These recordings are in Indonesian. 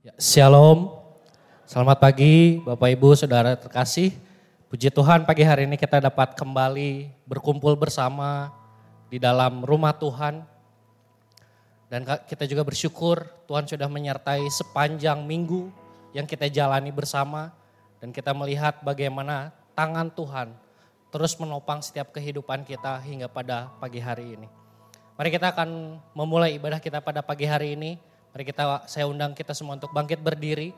Ya, Shalom, selamat pagi Bapak Ibu Saudara terkasih. Puji Tuhan pagi hari ini kita dapat kembali berkumpul bersama di dalam rumah Tuhan. Dan kita juga bersyukur Tuhan sudah menyertai sepanjang minggu yang kita jalani bersama. Dan kita melihat bagaimana tangan Tuhan terus menopang setiap kehidupan kita hingga pada pagi hari ini. Mari kita akan memulai ibadah kita pada pagi hari ini. Mari saya undang kita semua untuk bangkit berdiri.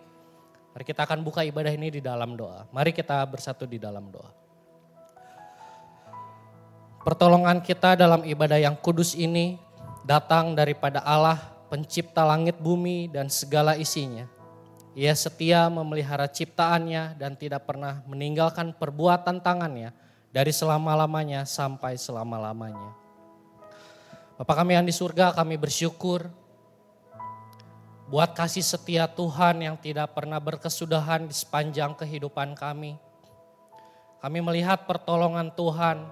Mari kita akan buka ibadah ini di dalam doa. Mari kita bersatu di dalam doa. Pertolongan kita dalam ibadah yang kudus ini datang daripada Allah, pencipta langit bumi dan segala isinya. Ia setia memelihara ciptaannya dan tidak pernah meninggalkan perbuatan tangannya dari selama-lamanya sampai selama-lamanya. Bapa kami yang di surga, kami bersyukur buat kasih setia Tuhan yang tidak pernah berkesudahan di sepanjang kehidupan kami. Kami melihat pertolongan Tuhan,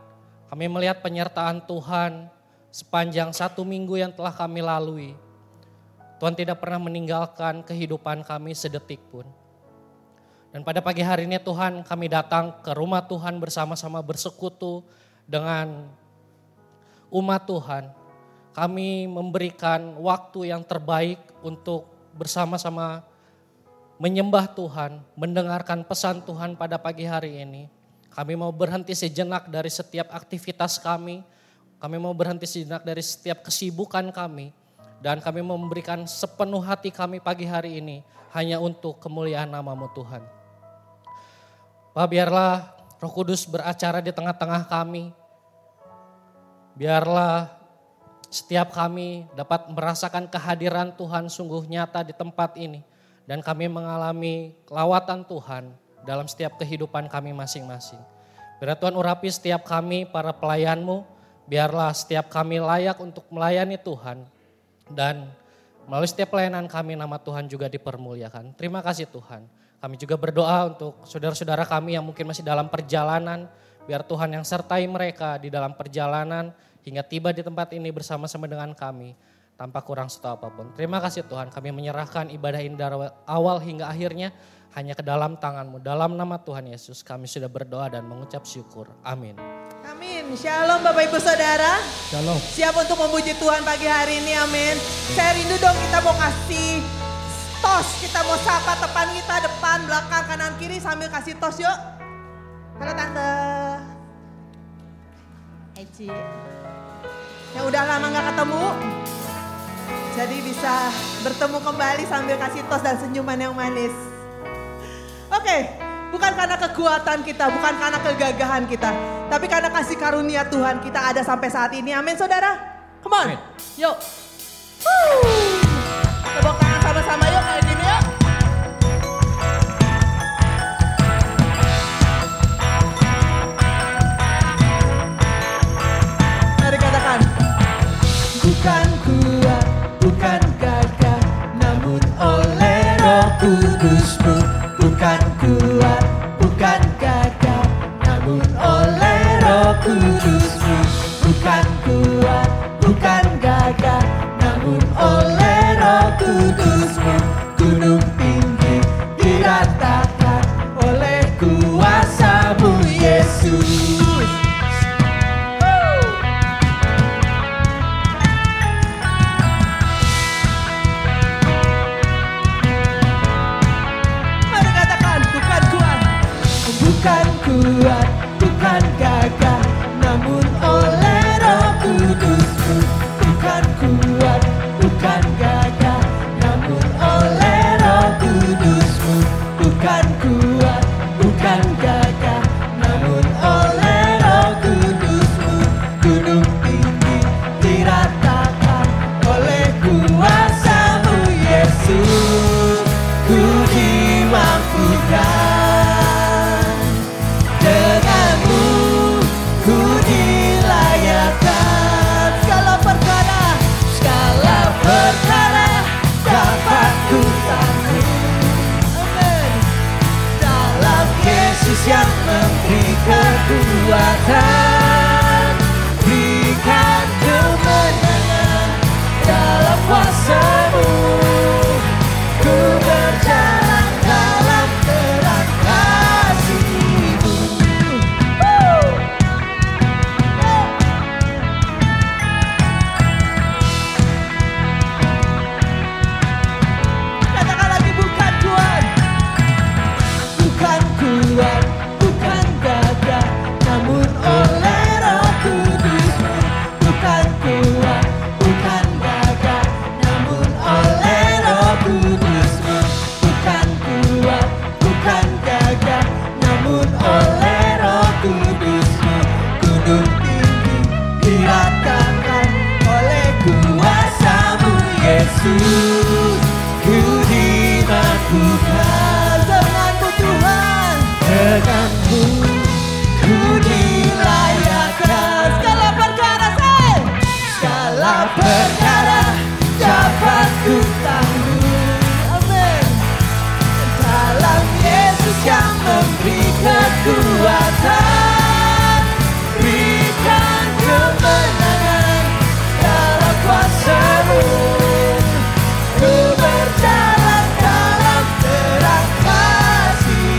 kami melihat penyertaan Tuhan sepanjang 1 minggu yang telah kami lalui. Tuhan tidak pernah meninggalkan kehidupan kami sedetik pun. Dan pada pagi hari ini Tuhan, kami datang ke rumah Tuhan bersama-sama bersekutu dengan umat Tuhan. Kami memberikan waktu yang terbaik untuk bersama-sama menyembah Tuhan, mendengarkan pesan Tuhan pada pagi hari ini. Kami mau berhenti sejenak dari setiap aktivitas kami. Kami mau berhenti sejenak dari setiap kesibukan kami. Dan kami mau memberikan sepenuh hati kami pagi hari ini hanya untuk kemuliaan nama-Mu Tuhan. Pak, biarlah Roh Kudus beracara di tengah-tengah kami. Biarlah setiap kami dapat merasakan kehadiran Tuhan sungguh nyata di tempat ini. Dan kami mengalami lawatan Tuhan dalam setiap kehidupan kami masing-masing. Biarlah Tuhan urapi setiap kami para pelayan-Mu. Biarlah setiap kami layak untuk melayani Tuhan. Dan melalui setiap pelayanan kami nama Tuhan juga dipermuliakan. Terima kasih Tuhan. Kami juga berdoa untuk saudara-saudara kami yang mungkin masih dalam perjalanan. Biar Tuhan yang sertai mereka di dalam perjalanan hingga tiba di tempat ini bersama-sama dengan kami tanpa kurang satu apapun. Terima kasih Tuhan, kami menyerahkan ibadah ini dari awal hingga akhirnya hanya ke dalam tangan-Mu. Dalam nama Tuhan Yesus kami sudah berdoa dan mengucap syukur. Amin. Amin. Shalom Bapak Ibu Saudara. Shalom. Siap untuk memuji Tuhan pagi hari ini, amin. Saya rindu dong kita mau kasih tos, kita mau sapa teman kita depan, belakang, kanan, kiri sambil kasih tos yuk. Halo Tante. Eci. Yang udah lama gak ketemu, jadi bisa bertemu kembali sambil kasih tos dan senyuman yang manis. Oke, bukan karena kekuatan kita, bukan karena kegagahan kita, tapi karena kasih karunia Tuhan kita ada sampai saat ini. Amin saudara, come on, yuk. Tepuk tangan sama-sama yuk kayak gini yuk. Mari katakan. Bukan kuat, bukan gagah, namun oleh Roh Kudus-Mu. Bukan kuat, bukan gagah, namun oleh Roh Kudus-Mu. Bukan kuat, bukan gagah, namun oleh Roh Kudus-Mu. Gunung tinggi diratakan oleh kuasa-Mu Yesus. Bukan kuat, bukan gagah, namun oleh Roh Kudus-Mu. Bukan kuat, bukan gagah, namun oleh Roh Kudus-Mu. Bukan kuat, bukan gagah, namun oleh Roh Kudus-Mu. Gunung tinggi diratakan oleh kuasa-Mu Yesus. Ku dimampukan dengan lakukan. Denganmu Tuhan, Denganmu ku dilayakan. segala perkara saya, Segala perkara dapat ku tanggung. amin. Dalam Yesus yang memberi kekuatan, berikan kemenangan dalam kuasa-Mu. Ku berjalan dalam terang kasih.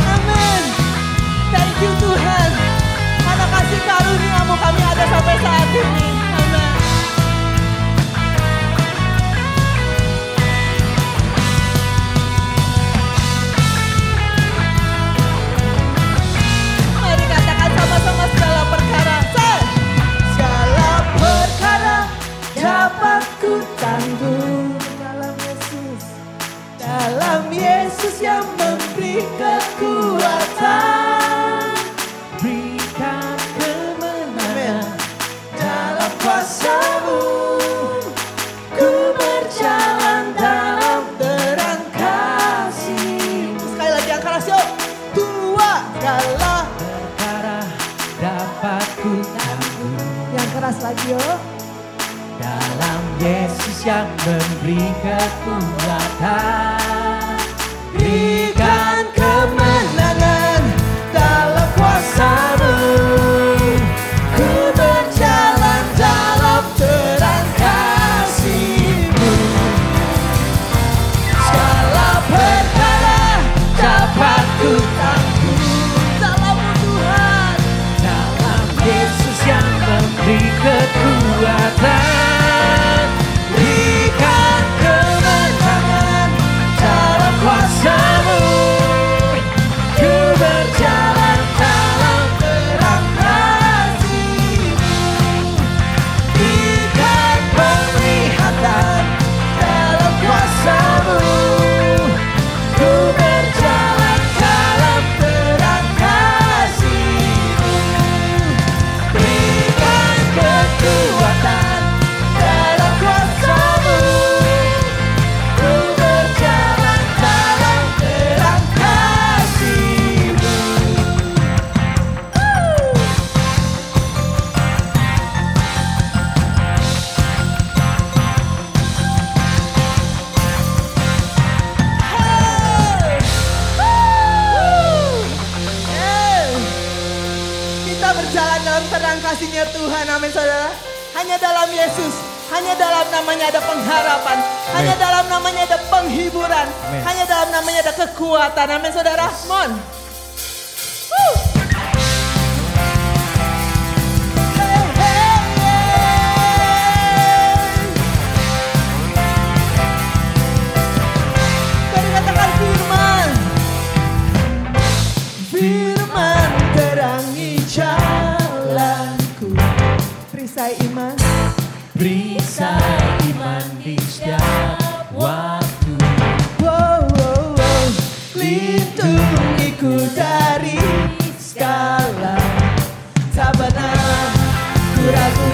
Amin. Thank you Tuhan, karena kasih karunia-Mu kami ada sampai saat ini. Amin. Mari katakan sama-sama segala perkara. Segala perkara dapat ku tanggung Dalam Yesus. dalam Yesus yang memberi kekuatan, berikan kemenangan dalam kuasa-Mu. Ku berjalan dalam terang kasih. Sekali lagi yang keras yuk. Dua. Segala perkara dapat ku tanggung Yang keras lagi yuk. dalam Yesus yang memberi kekuatan, berikan kemenangan dalam kuasa-Mu. Ku berjalan dalam terang kasih-Mu. Segala perkara dapat ku tanggung Dalam-Mu Tuhan. dalam Yesus yang memberi kekuatan, berikan kemenangan dalam kuasa-Mu. Ku berjalan dalam terang kasih-Mu. Berikan penglihatan dalam kuasa-Mu. Ku berjalan dalam terang kasih-Mu. Berikan kekuatan dalam kuasa-Mu. Ku berjalan dalam terang kasih-Mu. Kita berjalan dalam terang kasih-Nya Tuhan, amin saudara. Hanya dalam Yesus, hanya dalam namanya ada pengharapan, hanya dalam namanya ada penghiburan, hanya dalam namanya ada kekuatan, amin saudara. Mon. Woo. Hey, hey, hey. Mari katakan firman. Firman terangi jalanku, Perisai iman. perisai iman di setiap waktu. Wow, wow, wow. Lindungiku dari segala, tak pernah ku ragu,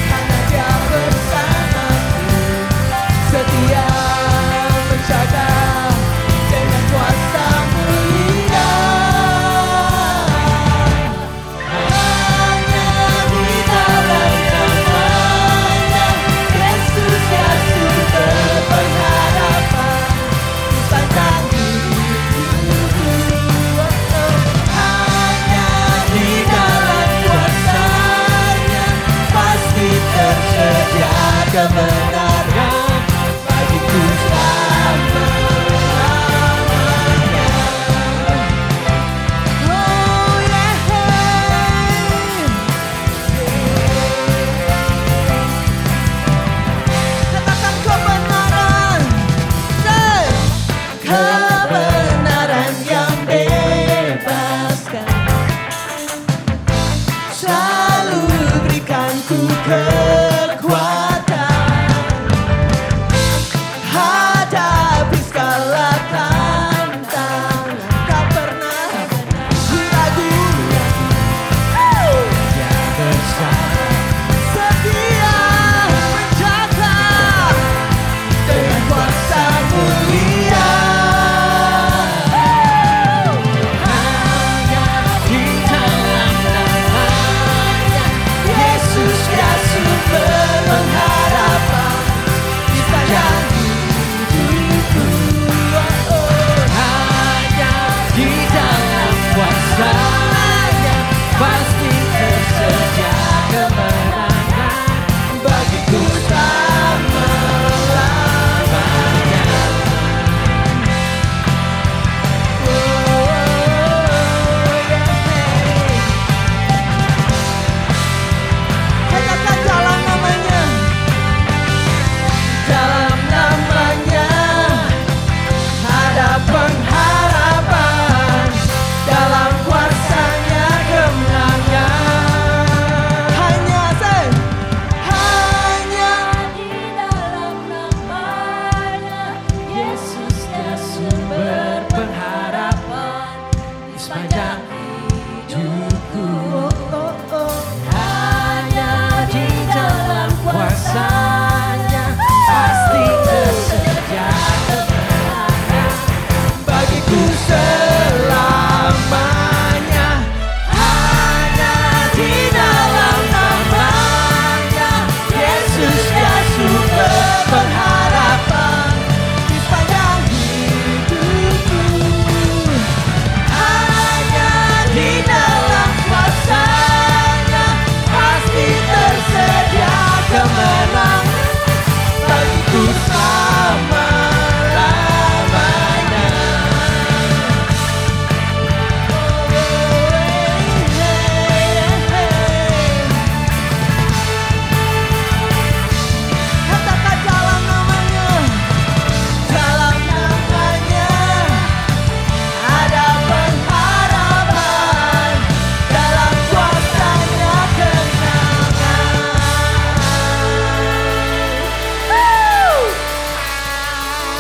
karena Dia bersamaku, setia menjaga dengan kuasa mulia. Hanya di dalam namanya Yesus Yesus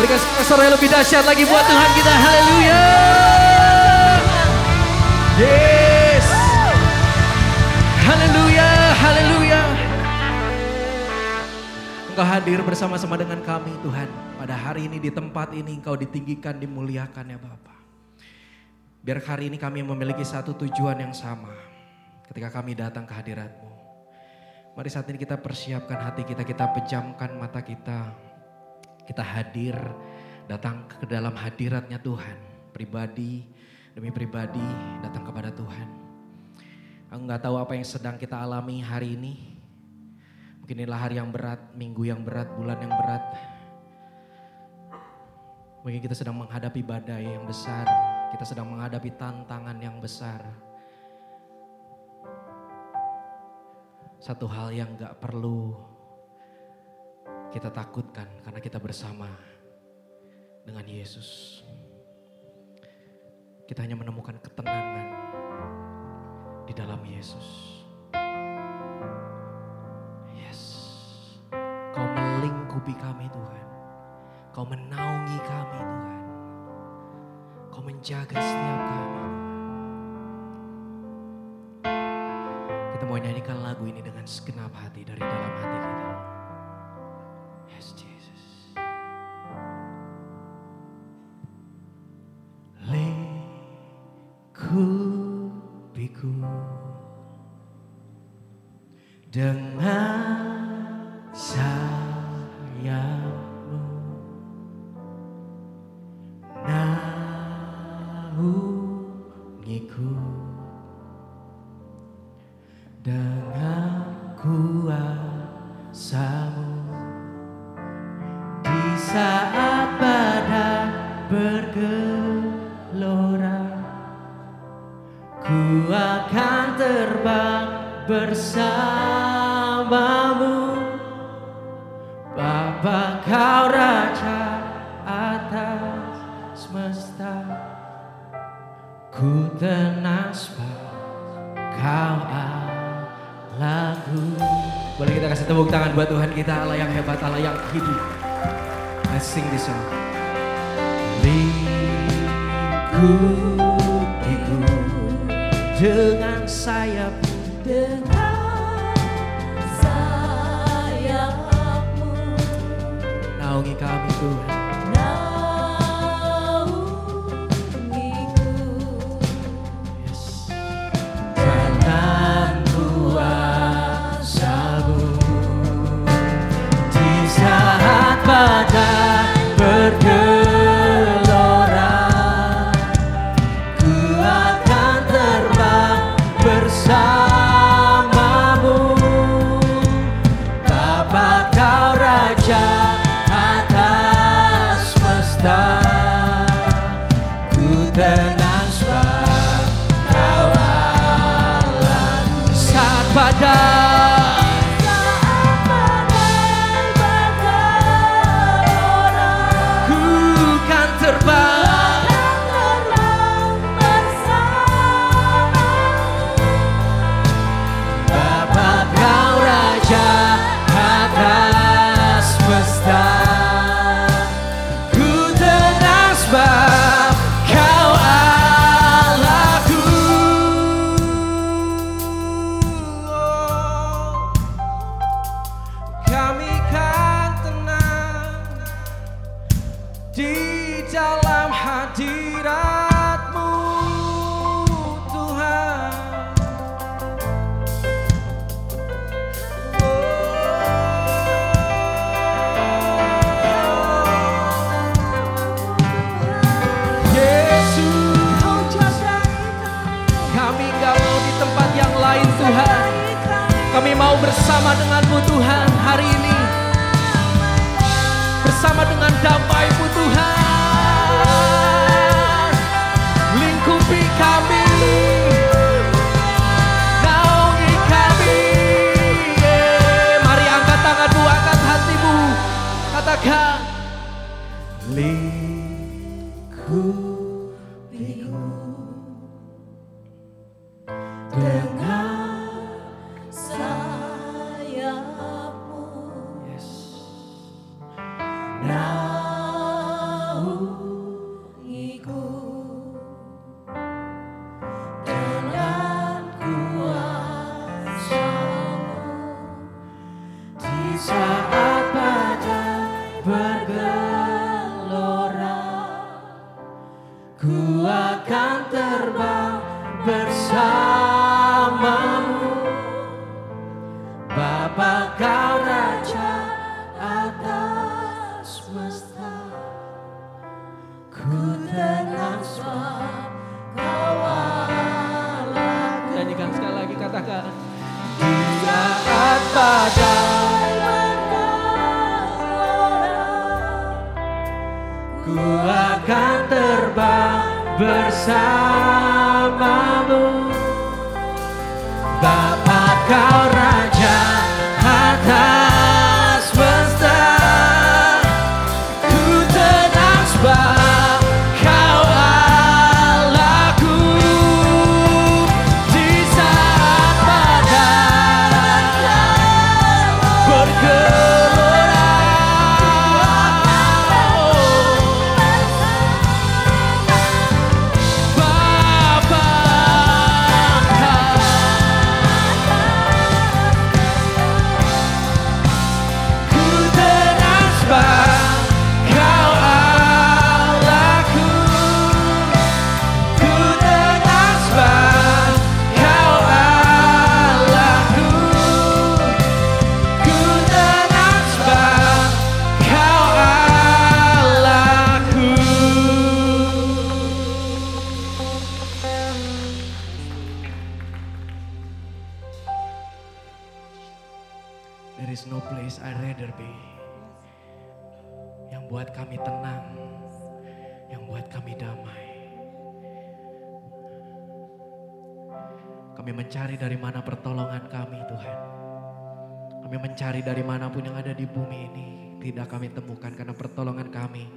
Berikan suara yang lebih dahsyat lagi buat Tuhan kita. Haleluya. Yes. Haleluya, haleluya. Engkau hadir bersama-sama dengan kami Tuhan. Pada hari ini di tempat ini Engkau ditinggikan, dimuliakan ya Bapa. Biar hari ini kami memiliki satu tujuan yang sama. Ketika kami datang ke hadirat-Mu. Mari saat ini kita persiapkan hati kita, kita pejamkan mata kita. Kita hadir, datang ke dalam hadirat-Nya Tuhan. Pribadi demi pribadi datang kepada Tuhan. Aku gak tahu apa yang sedang kita alami hari ini. Mungkin inilah hari yang berat, minggu yang berat, bulan yang berat. Mungkin kita sedang menghadapi badai yang besar. Kita sedang menghadapi tantangan yang besar. Satu hal yang gak perlu kita takutkan karena kita bersama dengan Yesus. Kita hanya menemukan ketenangan di dalam Yesus. Yes. Kau melingkupi kami Tuhan. Kau menaungi kami Tuhan. Kau menjaga setiap kami. Kita mau nyanyikan lagu ini dengan segenap hati dari dalam hati kita. Yes Jesus. Lingkupiku dengan sayapmu, naungiku dengan kuasa-Mu. Di saat badai bergelora, ku akan terbang bersama-Mu. Bapa Kau Raja atas semesta, ku tenang sebab Kau Allahku. Boleh kita kasih tepuk tangan buat Tuhan kita, Allah yang hebat, Allah yang hidup. Let's sing this song. Lingkupiku dengan sayap-Mu, dengan sayap-Mu, naungi kami Tuhan. naungiku. Yes. Dalam kuasa-Mu, di saat badai bergelora, ku akan terbang bersama-Mu. Bapa Kau Raja atas semesta, ku tenang sebab Kau Allah. Saat badai ku kan terbang, Bapa Kau Raja atas semesta, ku tenang sebab Kau Allahku. Kami kan tenang di dalam hadirat-Mu Tuhan. Yesus, kami gak mau di tempat yang lain Tuhan. Kami mau bersama dengan-Mu Tuhan hari ini. Bersama dengan damai-Mu Tuhan. Lingkupi kami, naungi kami. Mari angkat tanganmu, angkat hatimu. Katakan, lingkupiku dengan Sayap-Mu, yes. naungiku. ku akan terbang bersamamu. Bapa kau raja atas semesta, ku tenang sebab kau Allahku. Di saat badai bergelora, Bapa ku tenang sebab kau Allahku. Ku tenang sebab kau Allahku. Ku tenang sebab kau Allahku. There is no place I'd rather be. Yang buat kami tenang, yang buat kami damai. Kami mencari dari mana pertolongan kami, Tuhan. Kami mencari dari manapun yang ada di bumi ini. Tidak kami temukan karena pertolongan kami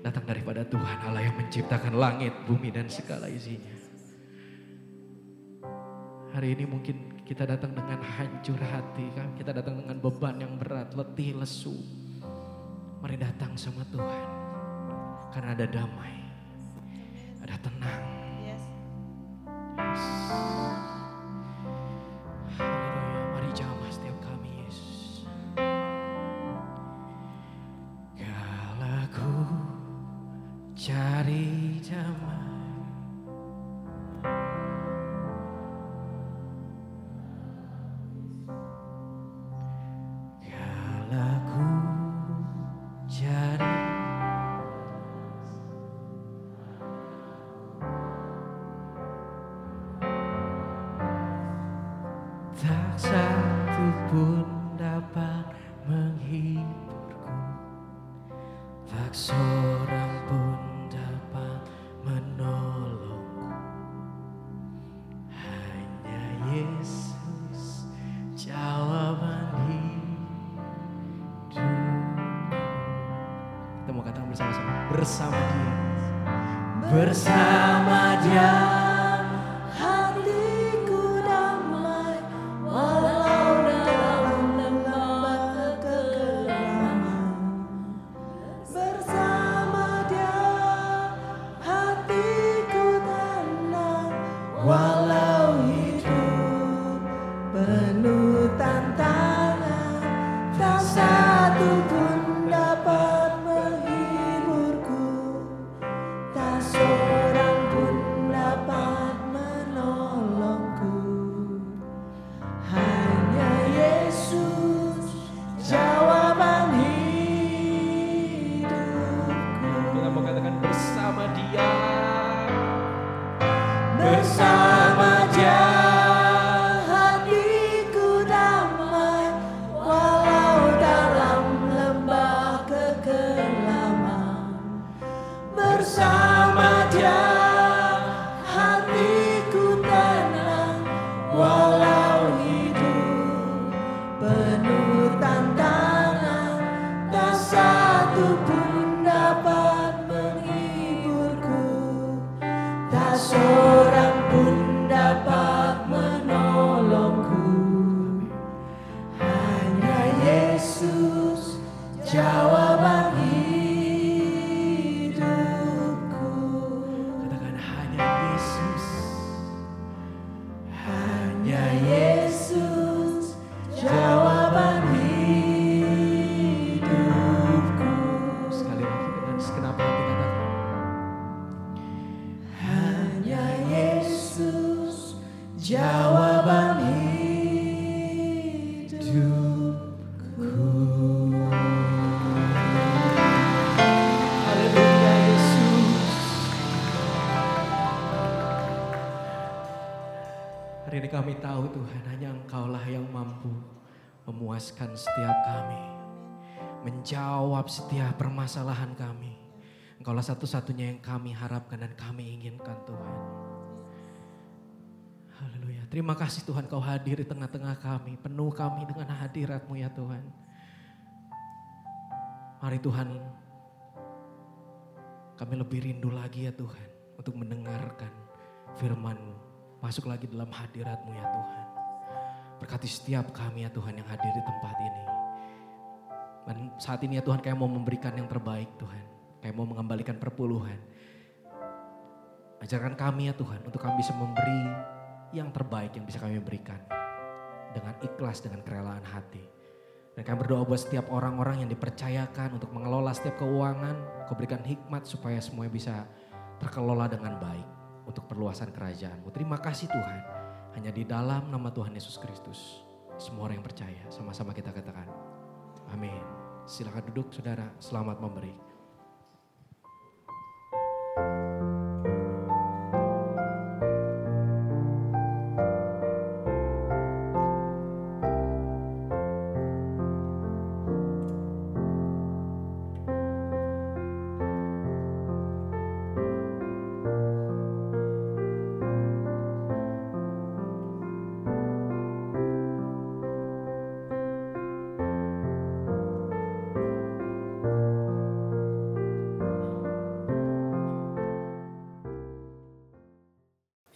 datang daripada Tuhan Allah yang menciptakan langit, bumi dan segala isinya. Hari ini mungkin kita datang dengan hancur hati, kita datang dengan beban yang berat, letih, lesu. Mari datang sama Tuhan, karena ada damai, ada tenang. Yes. Haleluya, mari jamah setiap kami, Yesus. Kala ku cari damai, kala ku cari tak satu pun dapat menghiburku, tak seorang pun dapat menolongku. Hanya Yesus jawaban hidupku. Kita mau katakan bersama-sama, bersama Dia, bersama Dia. Hatiku damai walau dalam lembah kegelapan. Bersama Dia hatiku tenang, Walau hidup penuh tantangan, tak satu pun dapat menghiburku, tak seorang pun dapat menolongku. Hanya Yesus jawaban hidupku. kita mau katakan bersama Dia, Bersama Dia hatiku damai, walau dalam lembah kegelapan. Bersama Dia hatiku tenang, walau hidup penuh tantangan, tak satu pun dapat menghiburku, tak seorang pun dapat menolongku. Hanya Yesus jawaban hidupku. katakan hanya Yesus. Hanya Yesus jawaban hidupku. Sekali lagi dengan segenap hati katakan, Hanya Yesus jawaban hidupku. haleluya Yesus. Hari ini kami tahu Tuhan, hanya Engkaulah yang mampu memuaskan setiap kami, menjawab setiap permasalahan kami. Engkaulah satu-satunya yang kami harapkan dan kami inginkan Tuhan. Haleluya. Terima kasih Tuhan Kau hadir di tengah-tengah kami. Penuh kami dengan hadirat-Mu ya Tuhan. Mari Tuhan, kami lebih rindu lagi ya Tuhan untuk mendengarkan firman-Mu. Masuk lagi dalam hadirat-Mu ya Tuhan. Berkati setiap kami ya Tuhan yang hadir di tempat ini. Dan saat ini ya Tuhan kami mau memberikan yang terbaik Tuhan. Kami mau mengembalikan perpuluhan. Ajarkan kami ya Tuhan untuk kami bisa memberi yang terbaik yang bisa kami berikan. Dengan ikhlas, dengan kerelaan hati. Dan kami berdoa buat setiap orang-orang yang dipercayakan untuk mengelola setiap keuangan. Kau berikan hikmat supaya semuanya bisa terkelola dengan baik. Untuk perluasan kerajaan-Mu. Terima kasih Tuhan. Hanya di dalam nama Tuhan Yesus Kristus. Semua orang yang percaya sama-sama kita katakan. Amin. Silakan duduk saudara, selamat memberi.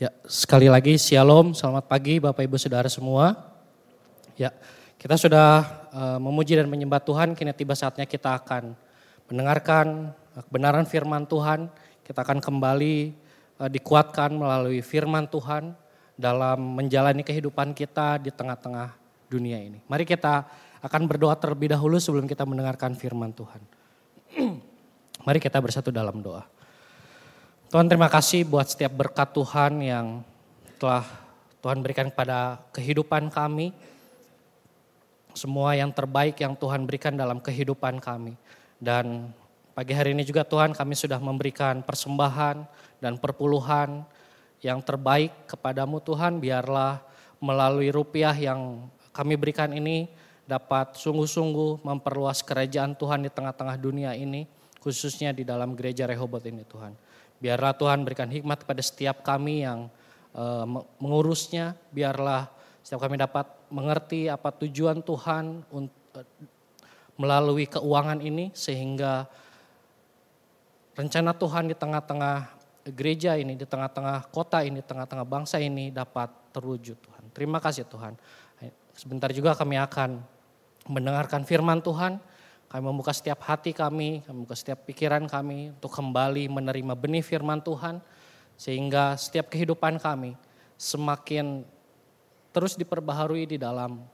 Ya, sekali lagi shalom, selamat pagi Bapak Ibu Saudara semua. Ya, kita sudah memuji dan menyembah Tuhan, kini tiba saatnya kita akan mendengarkan kebenaran firman Tuhan. Kita akan kembali dikuatkan melalui firman Tuhan dalam menjalani kehidupan kita di tengah-tengah dunia ini. Mari kita akan berdoa terlebih dahulu sebelum kita mendengarkan firman Tuhan. Mari kita bersatu dalam doa. Tuhan, terima kasih buat setiap berkat Tuhan yang telah Tuhan berikan kepada kehidupan kami. Semua yang terbaik yang Tuhan berikan dalam kehidupan kami. Dan pagi hari ini juga Tuhan kami sudah memberikan persembahan dan perpuluhan yang terbaik kepadamu Tuhan. Biarlah melalui rupiah yang kami berikan ini dapat sungguh-sungguh memperluas kerajaan Tuhan di tengah-tengah dunia ini. Khususnya di dalam gereja Rehoboth ini Tuhan. Biarlah Tuhan berikan hikmat kepada setiap kami yang mengurusnya. Biarlah setiap kami dapat mengerti apa tujuan Tuhan melalui keuangan ini. Sehingga rencana Tuhan di tengah-tengah gereja ini, di tengah-tengah kota ini, di tengah-tengah bangsa ini dapat terwujud Tuhan. Terima kasih Tuhan. Sebentar juga kami akan mendengarkan firman Tuhan. Kami membuka setiap hati kami membuka setiap pikiran kami untuk kembali menerima benih firman Tuhan. Sehingga setiap kehidupan kami semakin terus diperbaharui di dalam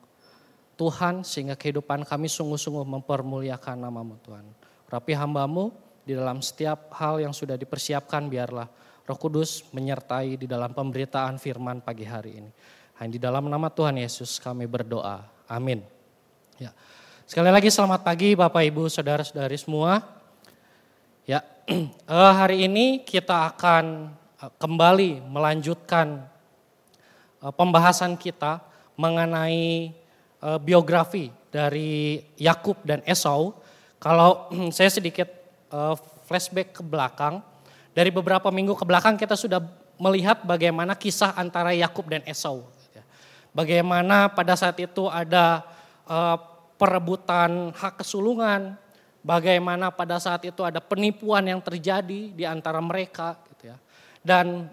Tuhan. Sehingga kehidupan kami sungguh-sungguh mempermuliakan nama-Mu Tuhan. Rapi hamba-Mu di dalam setiap hal yang sudah dipersiapkan, biarlah Roh Kudus menyertai di dalam pemberitaan firman pagi hari ini. Hanya di dalam nama Tuhan Yesus kami berdoa. Amin. Ya. Sekali lagi selamat pagi Bapak Ibu Saudara-saudari semua. Ya, hari ini kita akan kembali melanjutkan pembahasan kita mengenai biografi dari Yakub dan Esau. Kalau saya sedikit flashback ke belakang, dari beberapa minggu ke belakang kita sudah melihat bagaimana kisah antara Yakub dan Esau. Bagaimana pada saat itu ada perebutan hak kesulungan, bagaimana pada saat itu ada penipuan yang terjadi di antara mereka, gitu ya. Dan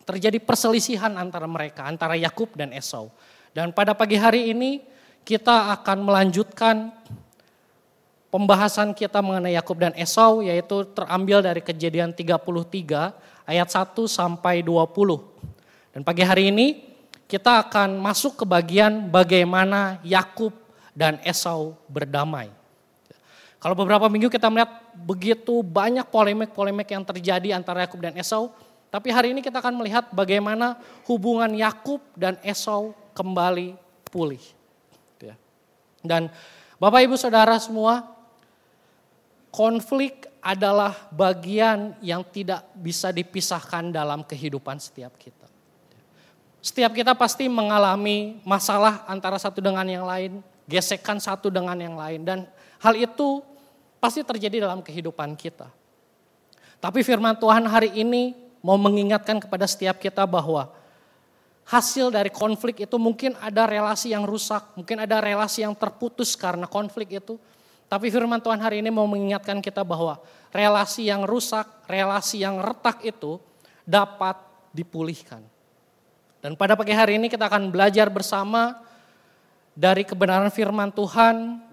terjadi perselisihan antara mereka, antara Yakub dan Esau. Dan pada pagi hari ini kita akan melanjutkan pembahasan kita mengenai Yakub dan Esau, yaitu terambil dari Kejadian 33 ayat 1 sampai 20. Dan pagi hari ini kita akan masuk ke bagian bagaimana Yakub dan Esau berdamai. Kalau beberapa minggu kita melihat begitu banyak polemik-polemik yang terjadi antara Yakub dan Esau. Tapi hari ini kita akan melihat bagaimana hubungan Yakub dan Esau kembali pulih. Dan Bapak Ibu Saudara semua, konflik adalah bagian yang tidak bisa dipisahkan dalam kehidupan setiap kita. Setiap kita pasti mengalami masalah antara satu dengan yang lain, gesekan satu dengan yang lain, dan hal itu pasti terjadi dalam kehidupan kita. Tapi firman Tuhan hari ini mau mengingatkan kepada setiap kita bahwa hasil dari konflik itu mungkin ada relasi yang rusak, mungkin ada relasi yang terputus karena konflik itu. Tapi firman Tuhan hari ini mau mengingatkan kita bahwa relasi yang rusak, relasi yang retak itu dapat dipulihkan. Dan pada pagi hari ini kita akan belajar bersama dari kebenaran firman Tuhan.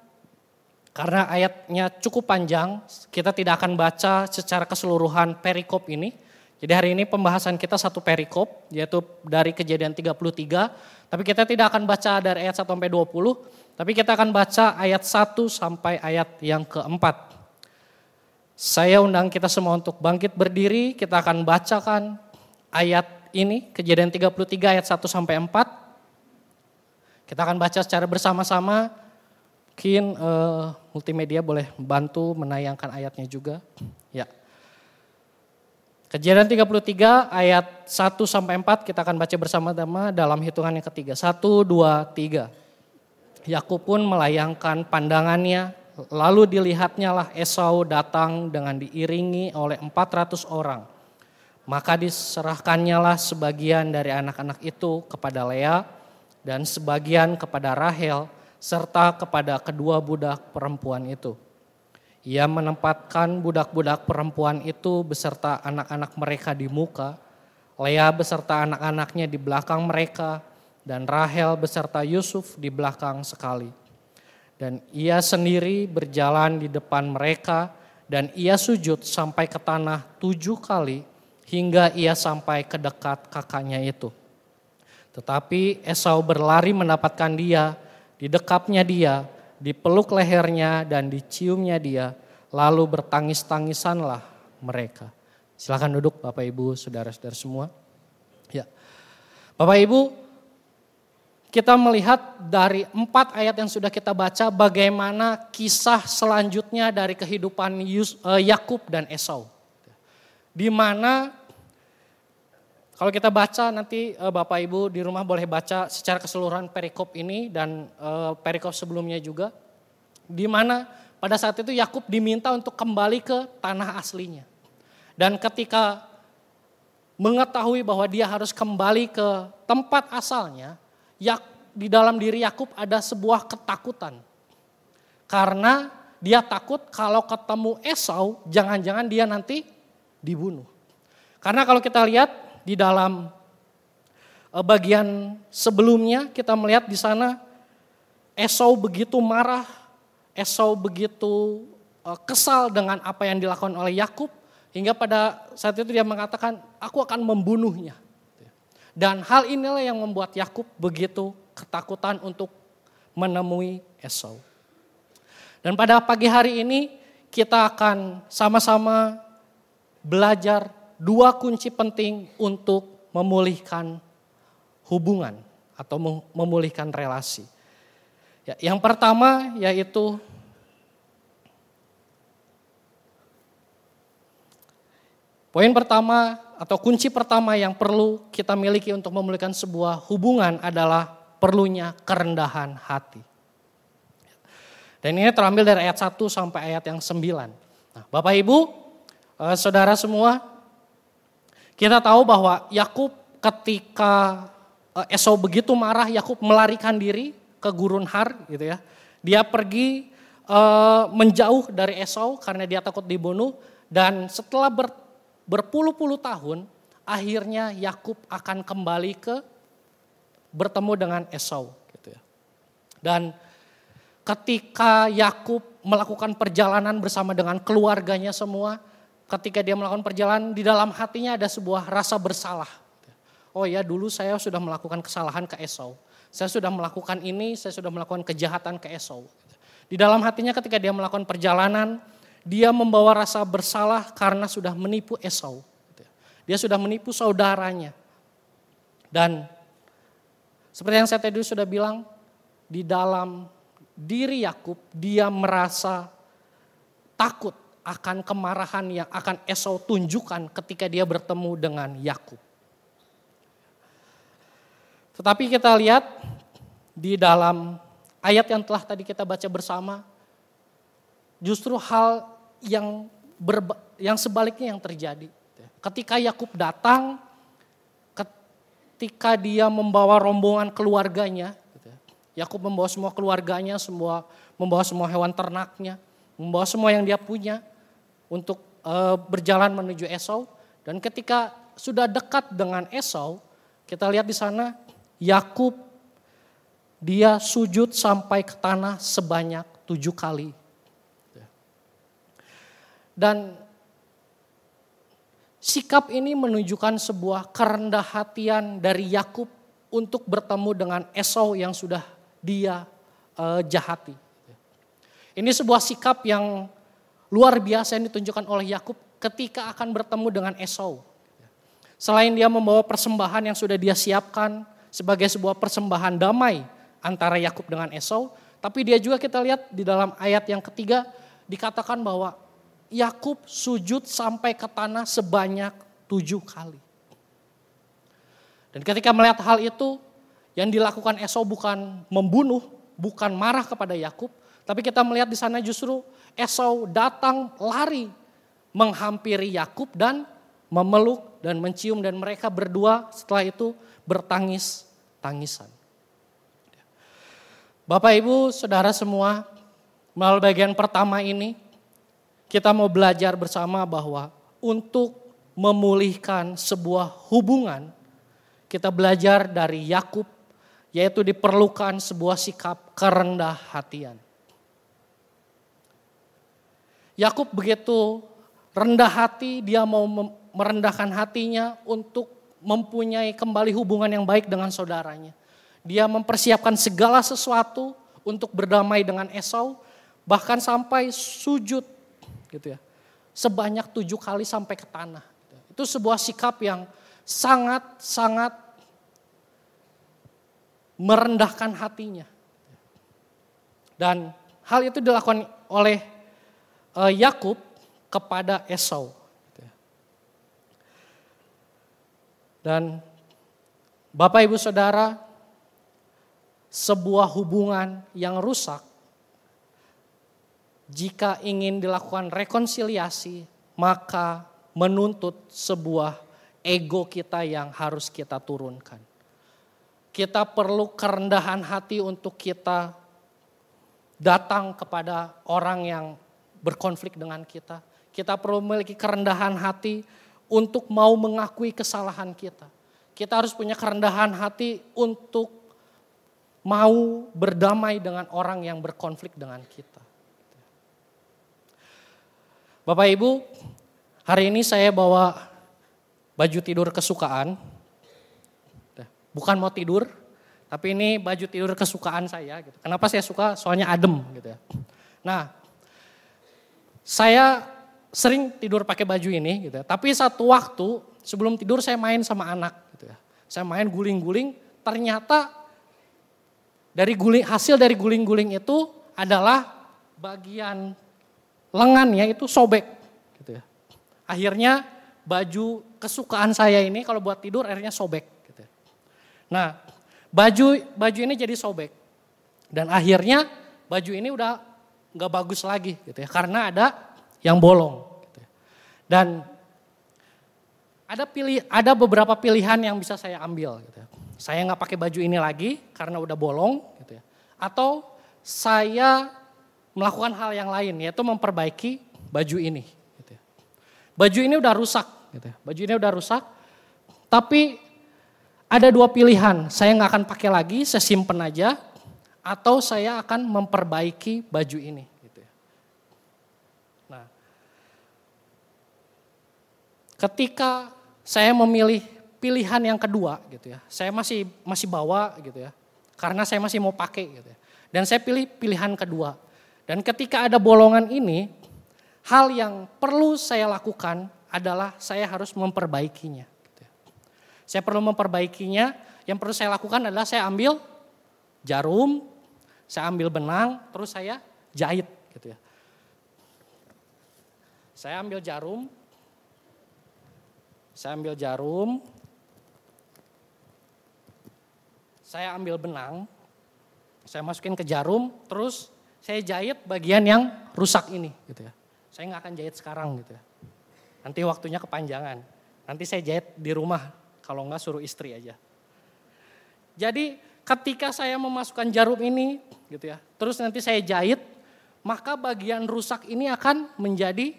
Karena ayatnya cukup panjang, kita tidak akan baca secara keseluruhan perikop ini. Jadi hari ini pembahasan kita satu perikop, yaitu dari Kejadian 33. Tapi kita tidak akan baca dari ayat 1 sampai 20, tapi kita akan baca ayat 1 sampai ayat yang keempat. Saya undang kita semua untuk bangkit berdiri, kita akan bacakan ayat ini, Kejadian 33 ayat 1 sampai 4. Kita akan baca secara bersama-sama. Mungkin multimedia boleh bantu menayangkan ayatnya juga. Ya. Kejadian 33 ayat 1 sampai 4 kita akan baca bersama-sama dalam hitungan yang ketiga. 1, 2, 3. Yakub pun melayangkan pandangannya, lalu dilihatnya lah Esau datang dengan diiringi oleh 400 orang. Maka diserahkannya lah sebagian dari anak-anak itu kepada Lea dan sebagian kepada Rahel, serta kepada kedua budak perempuan itu. Ia menempatkan budak-budak perempuan itu beserta anak-anak mereka di muka, Lea beserta anak-anaknya di belakang mereka, dan Rahel beserta Yusuf di belakang sekali. Dan ia sendiri berjalan di depan mereka, dan ia sujud sampai ke tanah 7 kali, hingga ia sampai ke dekat kakaknya itu. Tetapi Esau berlari mendapatkan dia, didekapnya dia, dipeluk lehernya dan diciumnya dia, lalu bertangis-tangisanlah mereka. Silakan duduk Bapak Ibu, saudara-saudara semua. Ya. Bapak Ibu, kita melihat dari 4 ayat yang sudah kita baca bagaimana kisah selanjutnya dari kehidupan Yakub dan Esau. Di mana kalau kita baca nanti Bapak Ibu di rumah boleh baca secara keseluruhan perikop ini dan perikop sebelumnya juga. Di mana pada saat itu Yakub diminta untuk kembali ke tanah aslinya. Dan ketika mengetahui bahwa dia harus kembali ke tempat asalnya, di dalam diri Yakub ada sebuah ketakutan. Karena dia takut kalau ketemu Esau, jangan-jangan dia nanti dibunuh. Karena kalau kita lihat di dalam bagian sebelumnya kita melihat di sana Esau begitu marah, Esau begitu kesal dengan apa yang dilakukan oleh Yakub hingga pada saat itu dia mengatakan, aku akan membunuhnya. Dan hal inilah yang membuat Yakub begitu ketakutan untuk menemui Esau. Dan pada pagi hari ini kita akan sama-sama belajar 2 kunci penting untuk memulihkan hubungan atau memulihkan relasi. Ya, yang pertama yaitu poin pertama atau kunci pertama yang perlu kita miliki untuk memulihkan sebuah hubungan adalah perlunya kerendahan hati. Dan ini terambil dari ayat 1 sampai ayat yang 9. Nah, Bapak Ibu, saudara semua, kita tahu bahwa Yakub ketika Esau begitu marah, Yakub melarikan diri ke gurun Har gitu ya. Dia pergi menjauh dari Esau karena dia takut dibunuh, dan setelah berpuluh-puluh tahun akhirnya Yakub akan kembali bertemu dengan Esau gitu ya. Dan ketika Yakub melakukan perjalanan bersama dengan keluarganya semua, ketika dia melakukan perjalanan, di dalam hatinya ada sebuah rasa bersalah. Oh ya, dulu saya sudah melakukan kesalahan ke Esau. Saya sudah melakukan ini, saya sudah melakukan kejahatan ke Esau. Di dalam hatinya ketika dia melakukan perjalanan, dia membawa rasa bersalah karena sudah menipu Esau. Dia sudah menipu saudaranya. Dan seperti yang saya tadi sudah bilang, di dalam diri Yakub dia merasa takut akan kemarahan yang akan Esau tunjukkan ketika dia bertemu dengan Yakub. Tetapi kita lihat di dalam ayat yang telah tadi kita baca bersama, justru hal yang yang sebaliknya yang terjadi. Ketika Yakub datang, ketika dia membawa rombongan keluarganya, Yakub membawa semua keluarganya, membawa semua hewan ternaknya, membawa semua yang dia punya untuk berjalan menuju Esau. Dan ketika sudah dekat dengan Esau, kita lihat di sana Yakub dia sujud sampai ke tanah sebanyak 7 kali. Dan sikap ini menunjukkan sebuah kerendah hatian dari Yakub untuk bertemu dengan Esau yang sudah dia jahati. Ini sebuah sikap yang luar biasa yang ditunjukkan oleh Yakub ketika akan bertemu dengan Esau. Selain dia membawa persembahan yang sudah dia siapkan sebagai sebuah persembahan damai antara Yakub dengan Esau, tapi dia juga kita lihat di dalam ayat yang ketiga dikatakan bahwa Yakub sujud sampai ke tanah sebanyak 7 kali. Dan ketika melihat hal itu, yang dilakukan Esau bukan membunuh, bukan marah kepada Yakub, tapi kita melihat di sana justru Esau datang lari menghampiri Yakub dan memeluk dan mencium, dan mereka berdua setelah itu bertangis-tangisan. Bapak, Ibu, Saudara semua, melalui bagian pertama ini kita mau belajar bersama bahwa untuk memulihkan sebuah hubungan, kita belajar dari Yakub, yaitu diperlukan sebuah sikap kerendah hatian. Yakub begitu rendah hati, dia mau merendahkan hatinya untuk mempunyai kembali hubungan yang baik dengan saudaranya. Dia mempersiapkan segala sesuatu untuk berdamai dengan Esau, bahkan sampai sujud gitu ya, sebanyak 7 kali sampai ke tanah. Itu sebuah sikap yang sangat-sangat merendahkan hatinya. Dan hal itu dilakukan oleh Yakub kepada Esau. Dan Bapak, Ibu, Saudara, sebuah hubungan yang rusak, jika ingin dilakukan rekonsiliasi, maka menuntut sebuah ego kita yang harus kita turunkan. Kita perlu kerendahan hati untuk kita datang kepada orang yang berkonflik dengan kita. Kita perlu memiliki kerendahan hati untuk mau mengakui kesalahan kita. Kita harus punya kerendahan hati untuk mau berdamai dengan orang yang berkonflik dengan kita. Bapak, Ibu, hari ini saya bawa baju tidur kesukaan. Bukan mau tidur, tapi ini baju tidur kesukaan saya. Gitu. Kenapa saya suka? Soalnya adem gitu ya. Nah, saya sering tidur pakai baju ini gitu ya. Tapi satu waktu sebelum tidur saya main sama anak gitu ya. Saya main guling-guling, ternyata hasil dari guling-guling itu adalah bagian lengannya itu sobek gitu ya. Akhirnya baju kesukaan saya ini kalau buat tidur akhirnya sobek. Nah, baju ini jadi sobek. Dan akhirnya baju ini udah gak bagus lagi gitu ya. Karena ada yang bolong. Gitu ya. Dan ada beberapa pilihan yang bisa saya ambil. Gitu ya. Saya gak pakai baju ini lagi karena udah bolong. Gitu ya. Atau saya melakukan hal yang lain, yaitu memperbaiki baju ini. Gitu ya. Baju ini udah rusak. Gitu ya. Baju ini udah rusak, tapi ada 2 pilihan, saya nggak akan pakai lagi, saya simpen aja, atau saya akan memperbaiki baju ini. Gitu ya. Nah, ketika saya memilih pilihan yang kedua, gitu ya, saya masih bawa, gitu ya, karena saya masih mau pakai, gitu ya. Dan saya pilih pilihan kedua. Dan ketika ada bolongan ini, hal yang perlu saya lakukan adalah saya harus memperbaikinya. Saya perlu memperbaikinya, yang perlu saya lakukan adalah saya ambil jarum, saya ambil benang, terus saya jahit gitu ya. Saya ambil jarum, saya ambil benang, saya masukin ke jarum, terus saya jahit bagian yang rusak ini gitu ya. Saya nggak akan jahit sekarang gitu ya. Nanti waktunya kepanjangan. Nanti saya jahit di rumah, kalau enggak suruh istri aja. Jadi ketika saya memasukkan jarum ini gitu ya, terus nanti saya jahit, maka bagian rusak ini akan menjadi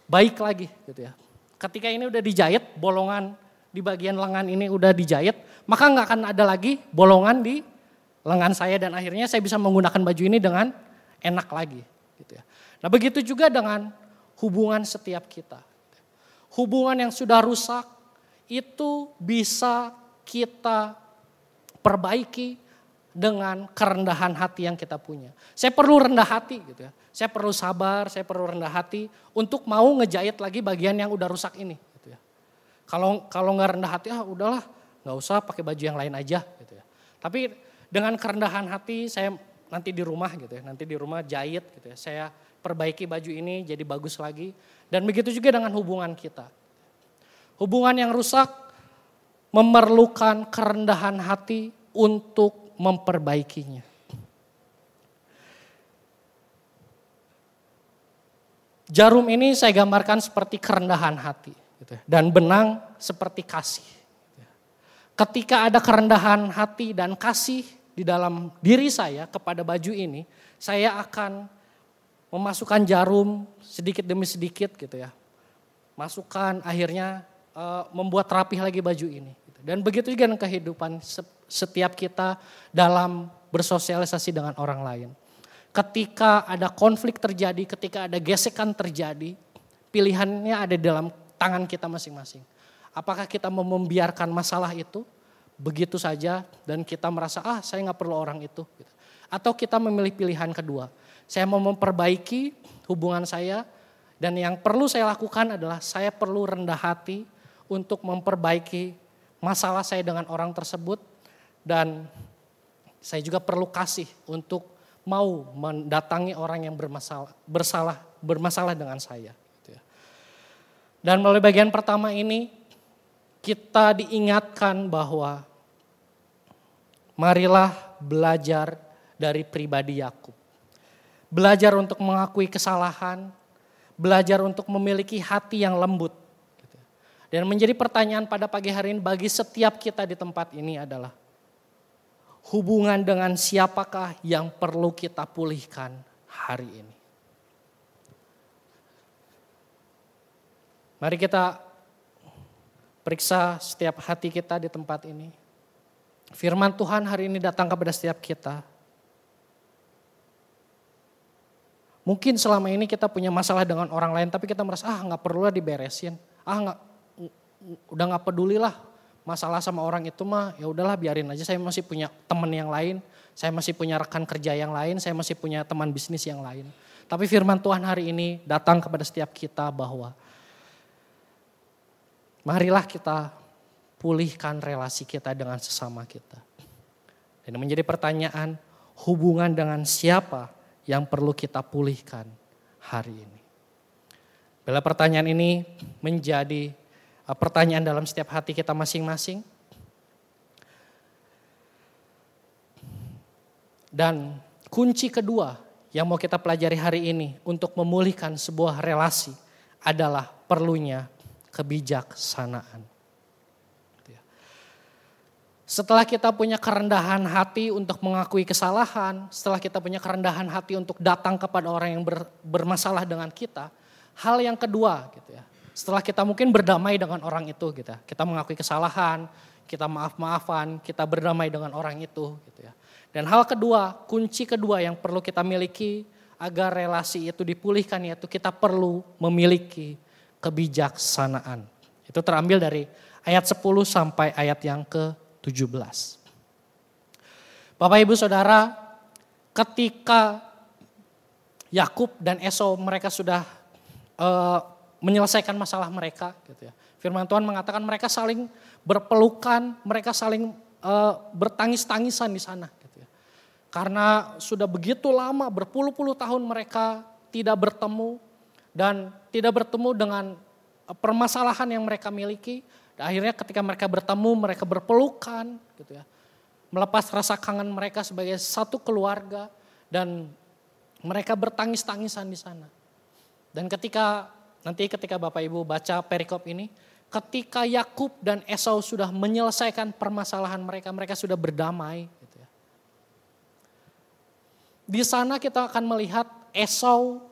baik lagi gitu ya. Ketika ini udah dijahit, bolongan di bagian lengan ini udah dijahit, maka nggak akan ada lagi bolongan di lengan saya dan akhirnya saya bisa menggunakan baju ini dengan enak lagi gitu ya. Nah begitu juga dengan hubungan setiap kita. Hubungan yang sudah rusak itu bisa kita perbaiki dengan kerendahan hati yang kita punya. Saya perlu rendah hati gitu ya. Saya perlu sabar, saya perlu rendah hati untuk mau ngejahit lagi bagian yang udah rusak ini gitu ya. Kalau nggak rendah hati, udahlah, nggak usah pakai baju yang lain aja gitu ya. Tapi dengan kerendahan hati saya nanti di rumah gitu ya, nanti di rumah jahit gitu ya. Saya perbaiki baju ini jadi bagus lagi. Dan begitu juga dengan hubungan kita. Hubungan yang rusak memerlukan kerendahan hati untuk memperbaikinya. Jarum ini saya gambarkan seperti kerendahan hati gitu ya, dan benang seperti kasih. Ketika ada kerendahan hati dan kasih di dalam diri saya kepada baju ini, saya akan memasukkan jarum sedikit demi sedikit gitu ya. Masukkan akhirnya membuat rapih lagi baju ini. Dan begitu juga dengan kehidupan setiap kita dalam bersosialisasi dengan orang lain. Ketika ada konflik terjadi, ketika ada gesekan terjadi, pilihannya ada dalam tangan kita masing-masing. Apakah kita mau membiarkan masalah itu begitu saja dan kita merasa saya gak perlu orang itu. Atau kita memilih pilihan kedua. Saya mau memperbaiki hubungan saya dan yang perlu saya lakukan adalah saya perlu rendah hati untuk memperbaiki masalah saya dengan orang tersebut. Dan saya juga perlu kasih untuk mau mendatangi orang yang bermasalah dengan saya. Dan melalui bagian pertama ini kita diingatkan bahwa marilah belajar dari pribadi Yakub. Belajar untuk mengakui kesalahan, belajar untuk memiliki hati yang lembut. Dan menjadi pertanyaan pada pagi hari ini bagi setiap kita di tempat ini adalah hubungan dengan siapakah yang perlu kita pulihkan hari ini. Mari kita periksa setiap hati kita di tempat ini. Firman Tuhan hari ini datang kepada setiap kita. Mungkin selama ini kita punya masalah dengan orang lain tapi kita merasa gak perlulah diberesin. Udah gak pedulilah masalah sama orang itu mah ya udahlah biarin aja, saya masih punya teman yang lain, saya masih punya rekan kerja yang lain, saya masih punya teman bisnis yang lain. Tapi firman Tuhan hari ini datang kepada setiap kita bahwa marilah kita pulihkan relasi kita dengan sesama kita. Dan menjadi pertanyaan, hubungan dengan siapa yang perlu kita pulihkan hari ini? Bila pertanyaan ini menjadi pertanyaan dalam setiap hati kita masing-masing. Dan kunci kedua yang mau kita pelajari hari ini untuk memulihkan sebuah relasi adalah perlunya kebijaksanaan. Setelah kita punya kerendahan hati untuk mengakui kesalahan, setelah kita punya kerendahan hati untuk datang kepada orang yang bermasalah dengan kita, hal yang kedua gitu ya. Setelah kita mungkin berdamai dengan orang itu gitu ya. Kita mengakui kesalahan, kita maaf-maafan, kita berdamai dengan orang itu gitu ya. Dan hal kedua, kunci kedua yang perlu kita miliki agar relasi itu dipulihkan yaitu kita perlu memiliki kebijaksanaan. Itu terambil dari ayat 10 sampai ayat yang ke-17. Bapak Ibu Saudara, ketika Yakub dan Esau mereka sudah menyelesaikan masalah mereka gitu ya. Firman Tuhan mengatakan mereka saling berpelukan, mereka saling bertangis-tangisan di sana gitu ya. Karena sudah begitu lama, berpuluh-puluh tahun mereka tidak bertemu dan tidak bertemu dengan permasalahan yang mereka miliki. Dan akhirnya ketika mereka bertemu, mereka berpelukan gitu ya. Melepas rasa kangen mereka sebagai satu keluarga dan mereka bertangis-tangisan di sana. Dan ketika nanti ketika Bapak Ibu baca perikop ini, ketika Yakub dan Esau sudah menyelesaikan permasalahan mereka, mereka sudah berdamai. Gitu ya. Di sana kita akan melihat Esau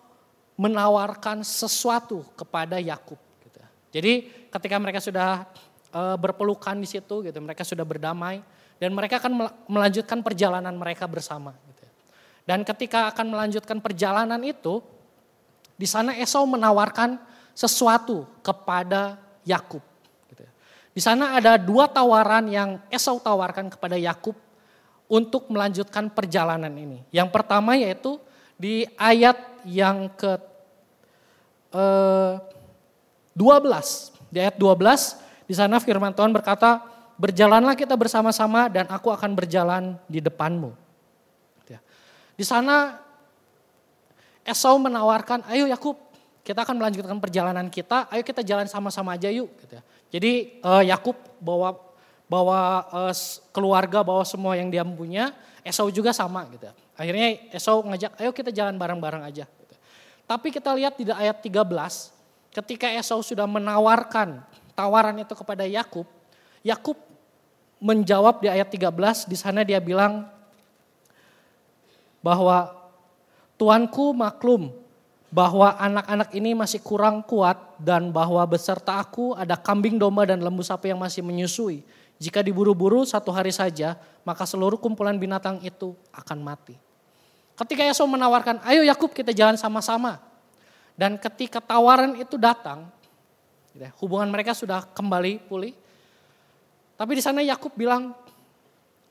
menawarkan sesuatu kepada Yakub. Gitu ya. Jadi ketika mereka sudah berpelukan di situ, gitu, mereka sudah berdamai dan mereka akan melanjutkan perjalanan mereka bersama. Gitu ya. Dan ketika akan melanjutkan perjalanan itu, di sana Esau menawarkan sesuatu kepada Yakub. Gitu ya. Di sana ada 2 tawaran yang Esau tawarkan kepada Yakub untuk melanjutkan perjalanan ini. Yang pertama yaitu di ayat yang ke 12. Di ayat 12 di sana firman Tuhan berkata, berjalanlah kita bersama-sama dan aku akan berjalan di depanmu. Gitu ya. Di sana Esau menawarkan, ayo Yakub, kita akan melanjutkan perjalanan kita, ayo kita jalan sama-sama aja yuk. Gitu ya. Jadi Yakub bawa keluarga, bawa semua yang dia punya, Esau juga sama. Gitu ya. Akhirnya Esau ngajak, ayo kita jalan bareng-bareng aja. Gitu. Tapi kita lihat di ayat 13, ketika Esau sudah menawarkan tawaran itu kepada Yakub, Yakub menjawab di ayat 13, di sana dia bilang bahwa Tuanku maklum bahwa anak-anak ini masih kurang kuat dan bahwa beserta aku ada kambing domba dan lembu sapi yang masih menyusui. Jika diburu-buru 1 hari saja, maka seluruh kumpulan binatang itu akan mati. Ketika Esau menawarkan, ayo Yakub kita jalan sama-sama. Dan ketika tawaran itu datang, hubungan mereka sudah kembali pulih. Tapi di sana Yakub bilang,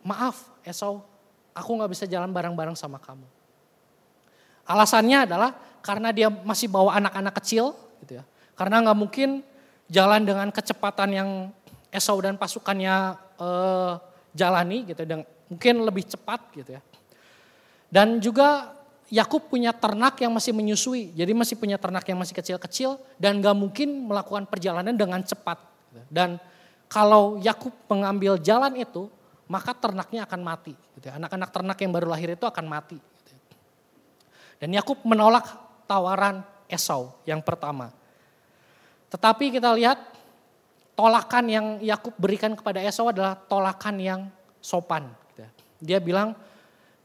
maaf Esau, aku gak bisa jalan bareng-bareng sama kamu. Alasannya adalah karena dia masih bawa anak-anak kecil, gitu ya. Karena nggak mungkin jalan dengan kecepatan yang Esau dan pasukannya jalani, gitu. Dan mungkin lebih cepat, gitu ya. Dan juga Yakub punya ternak yang masih menyusui, jadi masih punya ternak yang masih kecil-kecil dan nggak mungkin melakukan perjalanan dengan cepat. Gitu. Dan kalau Yakub mengambil jalan itu, maka ternaknya akan mati. Gitu ya. Anak-anak ternak yang baru lahir itu akan mati. Dan Yakub menolak tawaran Esau yang pertama. Tetapi kita lihat tolakan yang Yakub berikan kepada Esau adalah tolakan yang sopan. Dia bilang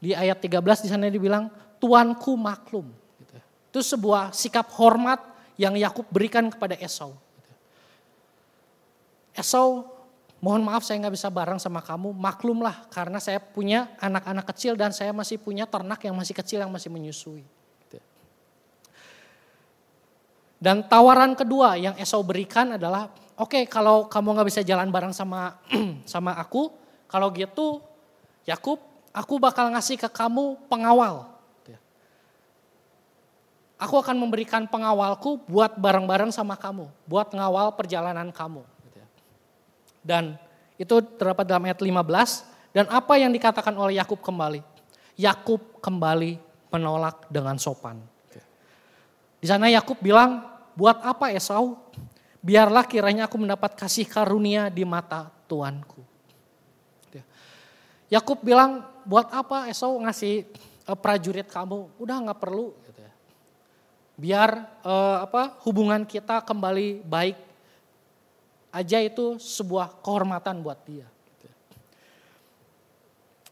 di ayat 13 di sana dia bilang, Tuanku maklum. Itu sebuah sikap hormat yang Yakub berikan kepada Esau. Esau, mohon maaf saya nggak bisa bareng sama kamu, maklumlah karena saya punya anak-anak kecil dan saya masih punya ternak yang masih kecil yang masih menyusui. Dan tawaran kedua yang Esau berikan adalah, oke, kalau kamu nggak bisa jalan bareng sama aku, kalau gitu Yakub, aku bakal ngasih ke kamu pengawal. Aku akan memberikan pengawalku buat bareng-bareng sama kamu, buat ngawal perjalanan kamu. Dan itu terdapat dalam ayat 15. Dan apa yang dikatakan oleh Yakub kembali? Yakub kembali menolak dengan sopan. Di sana Yakub bilang, buat apa Esau? Biarlah kiranya aku mendapat kasih karunia di mata Tuanku. Yakub bilang, buat apa Esau ngasih prajurit kamu? Udah nggak perlu. Biar hubungan kita kembali baik aja, itu sebuah kehormatan buat dia.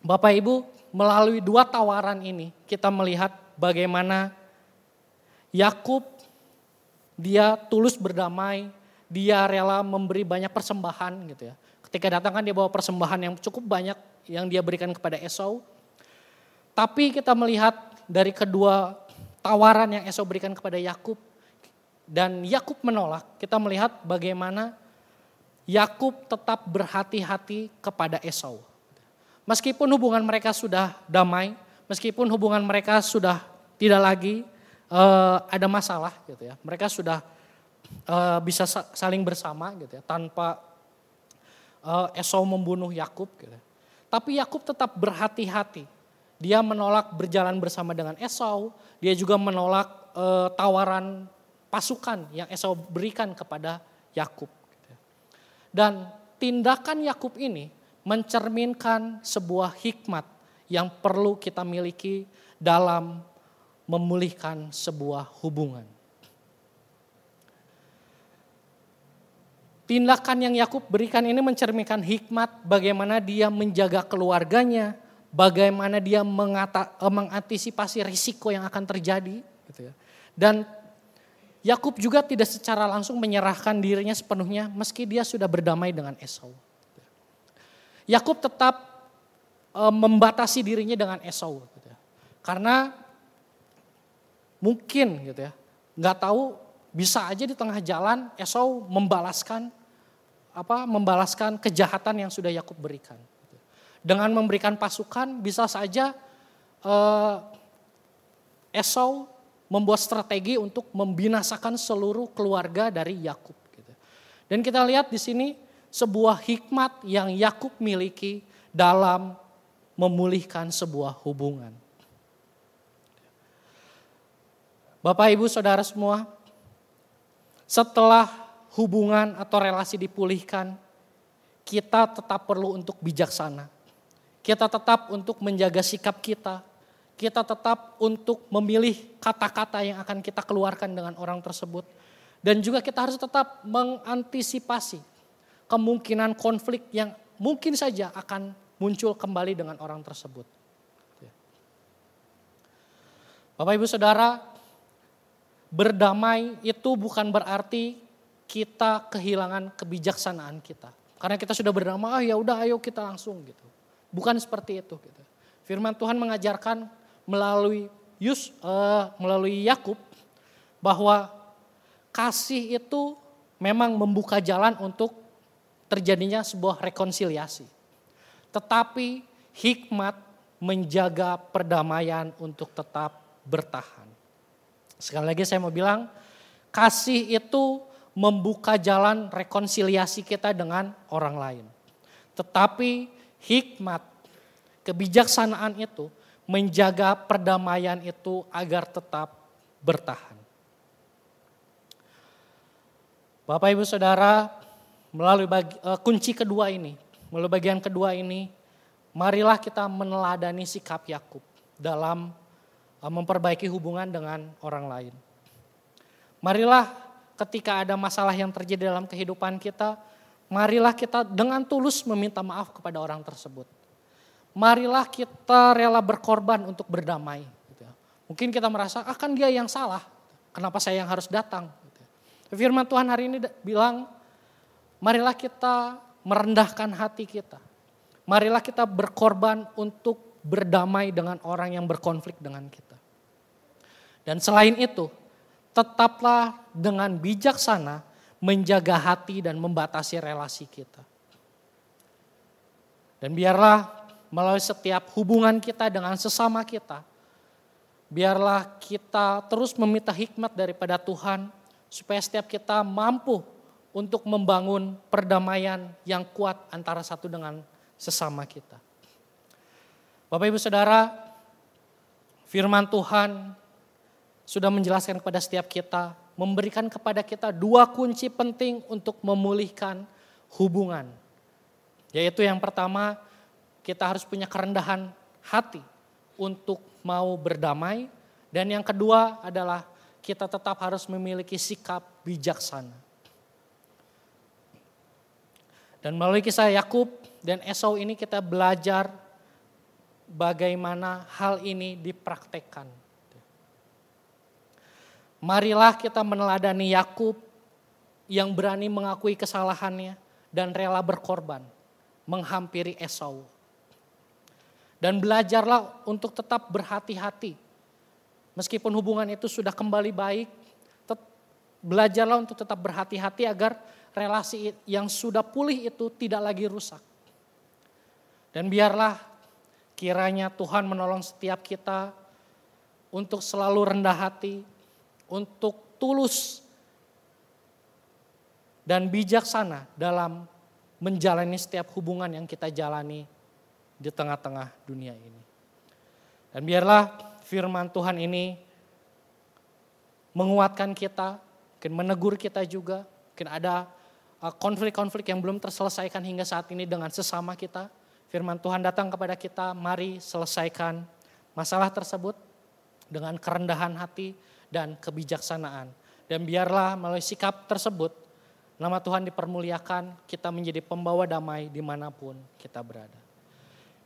Bapak Ibu, melalui 2 tawaran ini kita melihat bagaimana Yakub dia tulus berdamai, dia rela memberi banyak persembahan gitu ya. Ketika datang kan dia bawa persembahan yang cukup banyak yang dia berikan kepada Esau. Tapi kita melihat dari kedua tawaran yang Esau berikan kepada Yakub dan Yakub menolak, kita melihat bagaimana Yakub tetap berhati-hati kepada Esau. Meskipun hubungan mereka sudah damai, meskipun hubungan mereka sudah tidak lagi ada masalah gitu ya. Mereka sudah bisa saling bersama gitu ya, tanpa Esau membunuh Yakub gitu. Tapi Yakub tetap berhati-hati. Dia menolak berjalan bersama dengan Esau, dia juga menolak tawaran pasukan yang Esau berikan kepada Yakub. Dan tindakan Yakub ini mencerminkan sebuah hikmat yang perlu kita miliki dalam memulihkan sebuah hubungan. tindakan yang Yakub berikan ini mencerminkan hikmat bagaimana dia menjaga keluarganya, bagaimana dia mengantisipasi risiko yang akan terjadi. Gitu ya. Dan Yakub juga tidak secara langsung menyerahkan dirinya sepenuhnya meski dia sudah berdamai dengan Esau. Yakub tetap membatasi dirinya dengan Esau. Gitu ya. Karena mungkin gitu ya, nggak tahu bisa aja di tengah jalan Esau membalaskan kejahatan yang sudah Yakub berikan. Dengan memberikan pasukan bisa saja Esau membuat strategi untuk membinasakan seluruh keluarga dari Yakub. Dan kita lihat di sini sebuah hikmat yang Yakub miliki dalam memulihkan sebuah hubungan. Bapak, Ibu, Saudara semua, setelah hubungan atau relasi dipulihkan, kita tetap perlu untuk bijaksana. Kita tetap untuk menjaga sikap kita. Kita tetap untuk memilih kata-kata yang akan kita keluarkan dengan orang tersebut. Dan juga kita harus tetap mengantisipasi kemungkinan konflik yang mungkin saja akan muncul kembali dengan orang tersebut. Bapak, Ibu, Saudara, berdamai itu bukan berarti kita kehilangan kebijaksanaan kita. Karena kita sudah berdamai, ya udah ayo kita langsung gitu. Bukan seperti itu gitu. Firman Tuhan mengajarkan melalui Yakub bahwa kasih itu memang membuka jalan untuk terjadinya sebuah rekonsiliasi. Tetapi hikmat menjaga perdamaian untuk tetap bertahan. Sekali lagi saya mau bilang, kasih itu membuka jalan rekonsiliasi kita dengan orang lain. Tetapi hikmat, kebijaksanaan itu menjaga perdamaian itu agar tetap bertahan. Bapak, Ibu, Saudara, melalui kunci kedua ini, melalui bagian kedua ini, marilah kita meneladani sikap Yakub dalam memperbaiki hubungan dengan orang lain. Marilah ketika ada masalah yang terjadi dalam kehidupan kita, marilah kita dengan tulus meminta maaf kepada orang tersebut. Marilah kita rela berkorban untuk berdamai. Mungkin kita merasa, kan dia yang salah, kenapa saya yang harus datang. Firman Tuhan hari ini bilang, marilah kita merendahkan hati kita. Marilah kita berkorban untuk berdamai dengan orang yang berkonflik dengan kita. Dan selain itu, tetaplah dengan bijaksana menjaga hati dan membatasi relasi kita. Dan biarlah melalui setiap hubungan kita dengan sesama kita, biarlah kita terus meminta hikmat daripada Tuhan, supaya setiap kita mampu untuk membangun perdamaian yang kuat antara satu dengan sesama kita. Bapak, Ibu, Saudara, firman Tuhan sudah menjelaskan kepada setiap kita, memberikan kepada kita dua kunci penting untuk memulihkan hubungan. Yaitu yang pertama, kita harus punya kerendahan hati untuk mau berdamai. Dan yang kedua adalah kita tetap harus memiliki sikap bijaksana. Dan melalui kisah Yakub dan Esau ini kita belajar bagaimana hal ini dipraktekkan. Marilah kita meneladani Yakub yang berani mengakui kesalahannya dan rela berkorban menghampiri Esau. Dan belajarlah untuk tetap berhati-hati. Meskipun hubungan itu sudah kembali baik, belajarlah untuk tetap berhati-hati agar relasi yang sudah pulih itu tidak lagi rusak. Dan biarlah kiranya Tuhan menolong setiap kita untuk selalu rendah hati, untuk tulus dan bijaksana dalam menjalani setiap hubungan yang kita jalani di tengah-tengah dunia ini. Dan biarlah firman Tuhan ini menguatkan kita, mungkin menegur kita juga, mungkin ada konflik-konflik yang belum terselesaikan hingga saat ini dengan sesama kita. Firman Tuhan datang kepada kita, mari selesaikan masalah tersebut dengan kerendahan hati dan kebijaksanaan. Dan biarlah melalui sikap tersebut, nama Tuhan dipermuliakan, kita menjadi pembawa damai dimanapun kita berada.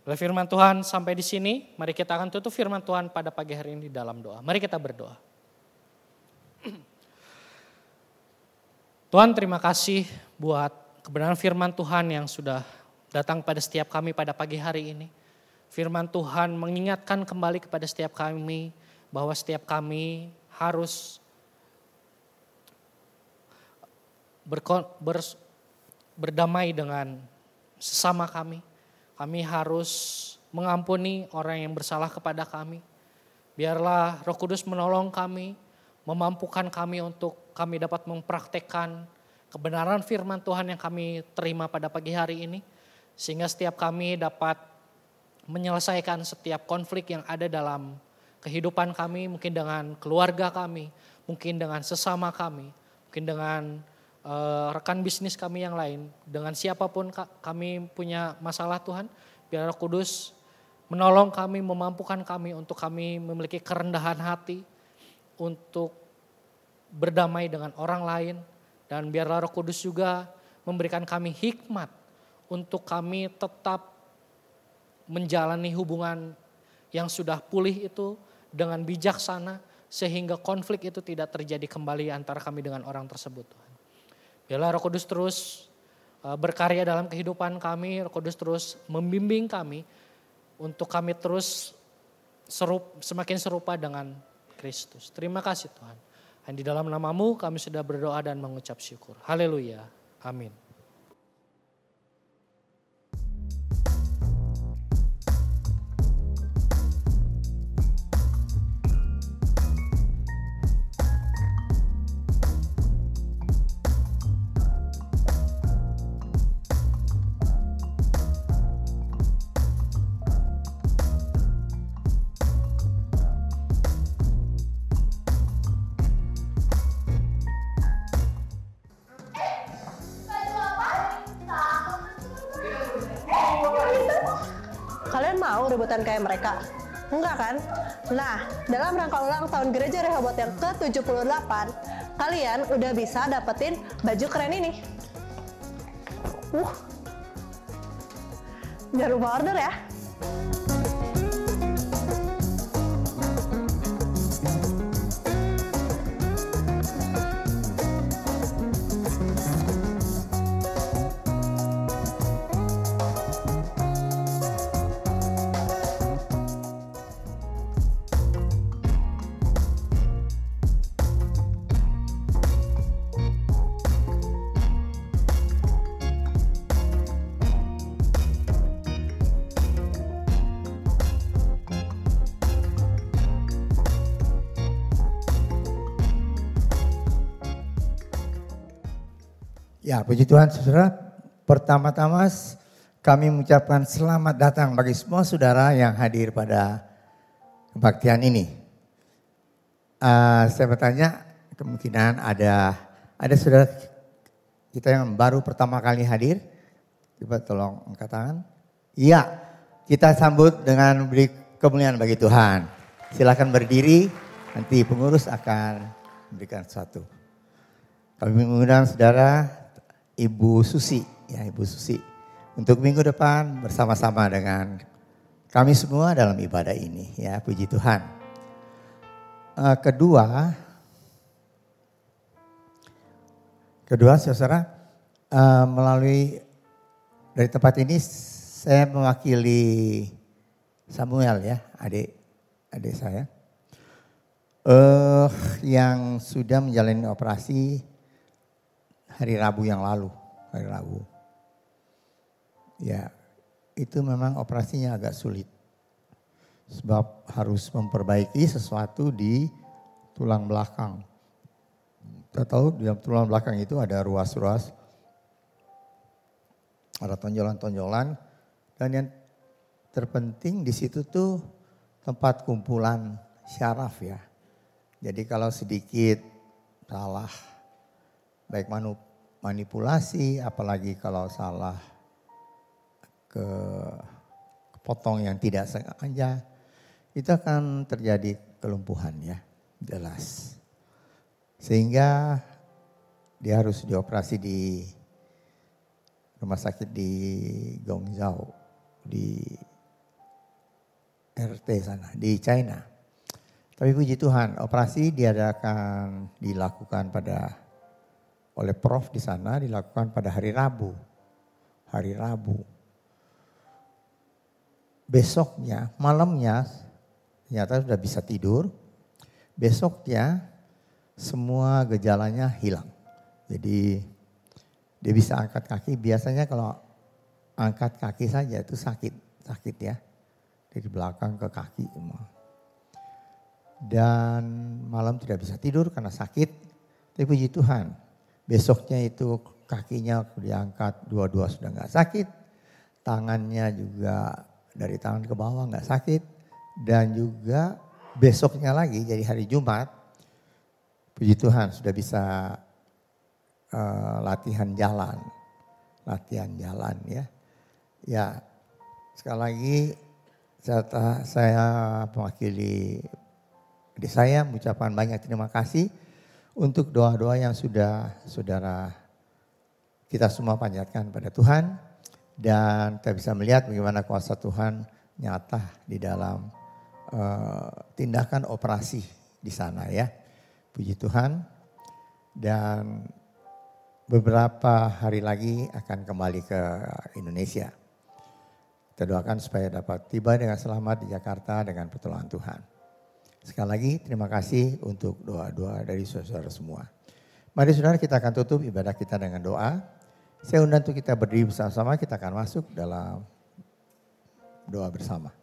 Oleh firman Tuhan sampai di sini, mari kita akan tutup firman Tuhan pada pagi hari ini dalam doa. Mari kita berdoa. Tuhan, terima kasih buat kebenaran firman Tuhan yang sudah datang pada setiap kami pada pagi hari ini. Firman Tuhan mengingatkan kembali kepada setiap kami bahwa setiap kami harus berdamai dengan sesama kami. Kami harus mengampuni orang yang bersalah kepada kami. Biarlah Roh Kudus menolong kami, memampukan kami untuk kami dapat mempraktekkan kebenaran firman Tuhan yang kami terima pada pagi hari ini. Sehingga setiap kami dapat menyelesaikan setiap konflik yang ada dalam kehidupan kami, mungkin dengan keluarga kami, mungkin dengan sesama kami, mungkin dengan rekan bisnis kami yang lain, dengan siapapun kami punya masalah Tuhan, biar Roh Kudus menolong kami, memampukan kami untuk kami memiliki kerendahan hati untuk berdamai dengan orang lain, dan biarlah Roh Kudus juga memberikan kami hikmat untuk kami tetap menjalani hubungan yang sudah pulih itu dengan bijaksana, sehingga konflik itu tidak terjadi kembali antara kami dengan orang tersebut. Biarlah Roh Kudus terus berkarya dalam kehidupan kami, Roh Kudus terus membimbing kami untuk kami terus semakin serupa dengan Kristus. Terima kasih Tuhan. Dan di dalam nama-Mu kami sudah berdoa dan mengucap syukur. Haleluya. Amin. Kalian mau rebutan kayak mereka? Enggak kan? Nah, dalam rangka ulang tahun Gereja Rehoboth yang ke-78, kalian udah bisa dapetin baju keren ini. Jangan lupa order ya. Ya, puji Tuhan saudara. Pertama-tama kami mengucapkan selamat datang bagi semua saudara yang hadir pada kebaktian ini. Saya bertanya, kemungkinan ada saudara kita yang baru pertama kali hadir. Coba tolong angkat tangan. Iya, kita sambut dengan beri kemuliaan bagi Tuhan. Silakan berdiri, nanti pengurus akan memberikan sesuatu. Kami mengundang saudara Ibu Susi, ya Ibu Susi, untuk minggu depan bersama-sama dengan kami semua dalam ibadah ini, ya puji Tuhan. Kedua saudara, melalui dari tempat ini saya mewakili Samuel ya, adik saya, yang sudah menjalani operasi hari Rabu yang lalu, hari Rabu. Ya, itu memang operasinya agak sulit. Sebab harus memperbaiki sesuatu di tulang belakang. Kita tahu di dalam tulang belakang itu ada ruas-ruas, ada tonjolan-tonjolan. Dan yang terpenting di situ tuh tempat kumpulan syaraf ya. Jadi kalau sedikit salah, baik manipulasi, apalagi kalau salah kepotong yang tidak sengaja, itu akan terjadi kelumpuhan ya, jelas. Sehingga dia harus dioperasi di rumah sakit di Guangzhou, di RT sana, di China. Tapi puji Tuhan, operasi dilakukan oleh Prof di sana, dilakukan pada hari Rabu. Besoknya, malamnya, ternyata sudah bisa tidur. Besoknya, semua gejalanya hilang. Jadi, dia bisa angkat kaki. Biasanya kalau angkat kaki saja itu sakit ya. Dari belakang ke kaki semua. Dan malam tidak bisa tidur karena sakit. Tapi puji Tuhan, besoknya itu kakinya diangkat, dua-dua sudah nggak sakit. Tangannya juga dari tangan ke bawah nggak sakit. Dan juga besoknya lagi, jadi hari Jumat, puji Tuhan sudah bisa latihan jalan ya. Ya, sekali lagi saya mewakili adik saya mengucapkan banyak terima kasih untuk doa-doa yang sudah saudara kita semua panjatkan pada Tuhan. Dan kita bisa melihat bagaimana kuasa Tuhan nyata di dalam tindakan operasi di sana ya. Puji Tuhan. Dan beberapa hari lagi akan kembali ke Indonesia. Kita doakan supaya dapat tiba dengan selamat di Jakarta dengan pertolongan Tuhan. Sekali lagi terima kasih untuk doa-doa dari saudara semua. Mari saudara kita akan tutup ibadah kita dengan doa. Saya undang untuk kita berdiri bersama-sama, kita akan masuk dalam doa bersama.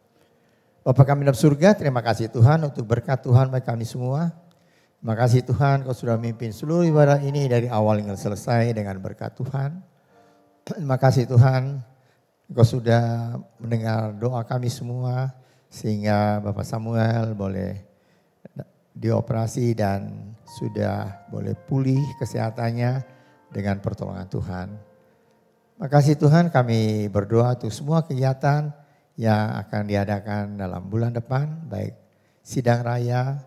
Bapa kami dalam surga, terima kasih Tuhan untuk berkat Tuhan bagi kami semua. Terima kasih Tuhan, Kau sudah memimpin seluruh ibadah ini dari awal hingga selesai dengan berkat Tuhan. Terima kasih Tuhan, Kau sudah mendengar doa kami semua sehingga Bapak Samuel boleh dioperasi dan sudah boleh pulih kesehatannya dengan pertolongan Tuhan. Makasih Tuhan, kami berdoa untuk semua kegiatan yang akan diadakan dalam bulan depan, baik sidang raya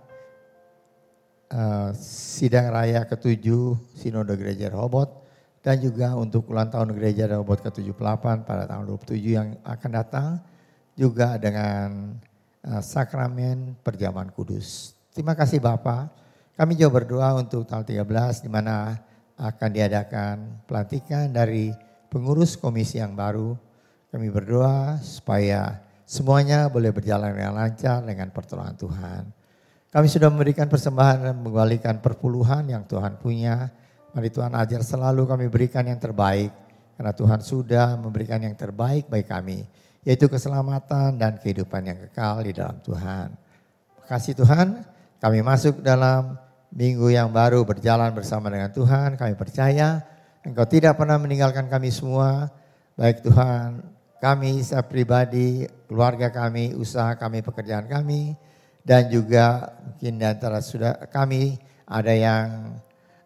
ke-7 Sinode Gereja Rehoboth dan juga untuk ulang tahun Gereja Rehoboth ke-78 pada tahun 27 yang akan datang, juga dengan sakramen perjamuan kudus. Terima kasih Bapak. Kami juga berdoa untuk tanggal 13 di mana akan diadakan pelantikan dari pengurus komisi yang baru. Kami berdoa supaya semuanya boleh berjalan dengan lancar dengan pertolongan Tuhan. Kami sudah memberikan persembahan dan mengembalikan perpuluhan yang Tuhan punya. Mari Tuhan ajar selalu kami berikan yang terbaik. Karena Tuhan sudah memberikan yang terbaik bagi kami. Yaitu keselamatan dan kehidupan yang kekal di dalam Tuhan. Terima kasih Tuhan, kami masuk dalam minggu yang baru berjalan bersama dengan Tuhan. Kami percaya Engkau tidak pernah meninggalkan kami semua. Baik Tuhan, kami saya pribadi, keluarga kami, usaha kami, pekerjaan kami. Dan juga mungkin di antara kami ada yang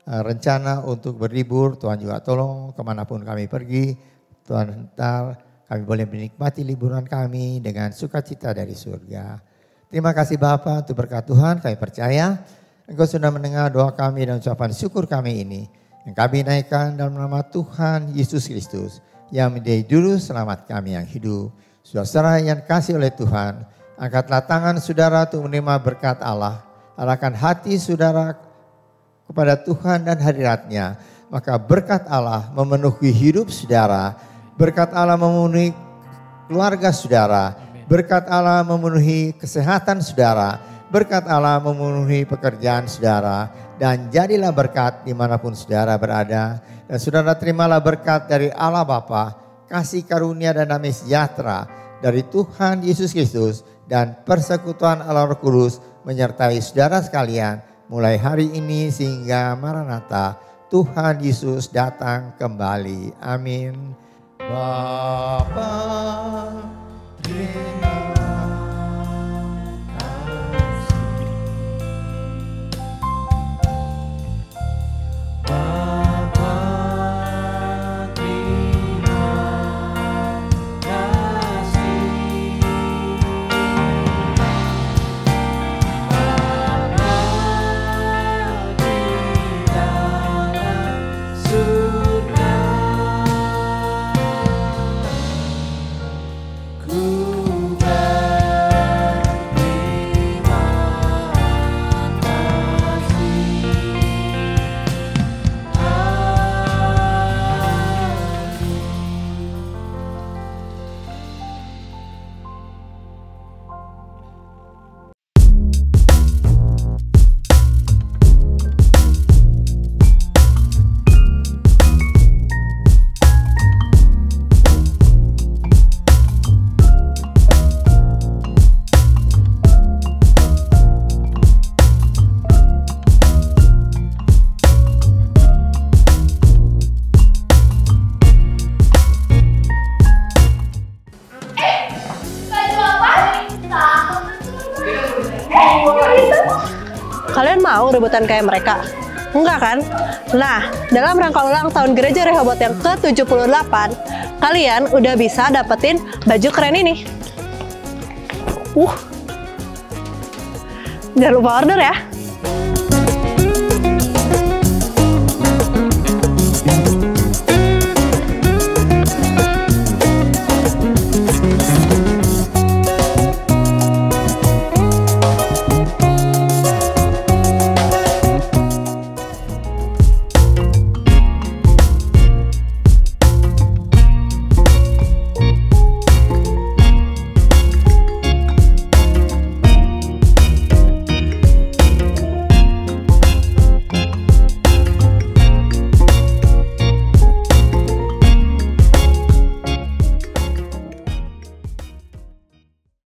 rencana untuk berlibur. Tuhan juga tolong kemanapun kami pergi. Tuhan entar kami boleh menikmati liburan kami dengan sukacita dari surga. Terima kasih Bapa untuk berkat Tuhan. Kami percaya Engkau sudah mendengar doa kami dan ucapan syukur kami ini. Yang kami naikkan dalam nama Tuhan Yesus Kristus. Yang menjadi juru selamat kami yang hidup. Saudara yang kasih oleh Tuhan. Angkatlah tangan saudara untuk menerima berkat Allah. Arahkan hati saudara kepada Tuhan dan hadirat-Nya. Maka berkat Allah memenuhi hidup saudara. Berkat Allah memenuhi keluarga saudara. Berkat Allah memenuhi kesehatan saudara. Berkat Allah memenuhi pekerjaan saudara. Dan jadilah berkat dimanapun saudara berada. Dan saudara terimalah berkat dari Allah Bapa, kasih karunia dan damai sejahtera dari Tuhan Yesus Kristus. Dan persekutuan Allah Roh Kudus menyertai saudara sekalian mulai hari ini sehingga Maranatha Tuhan Yesus datang kembali. Amin. Bapa, terima rebutan kayak mereka? Enggak kan? Nah, dalam rangka ulang tahun Gereja Rehoboth yang ke-78, kalian udah bisa dapetin baju keren ini. Jangan lupa order ya.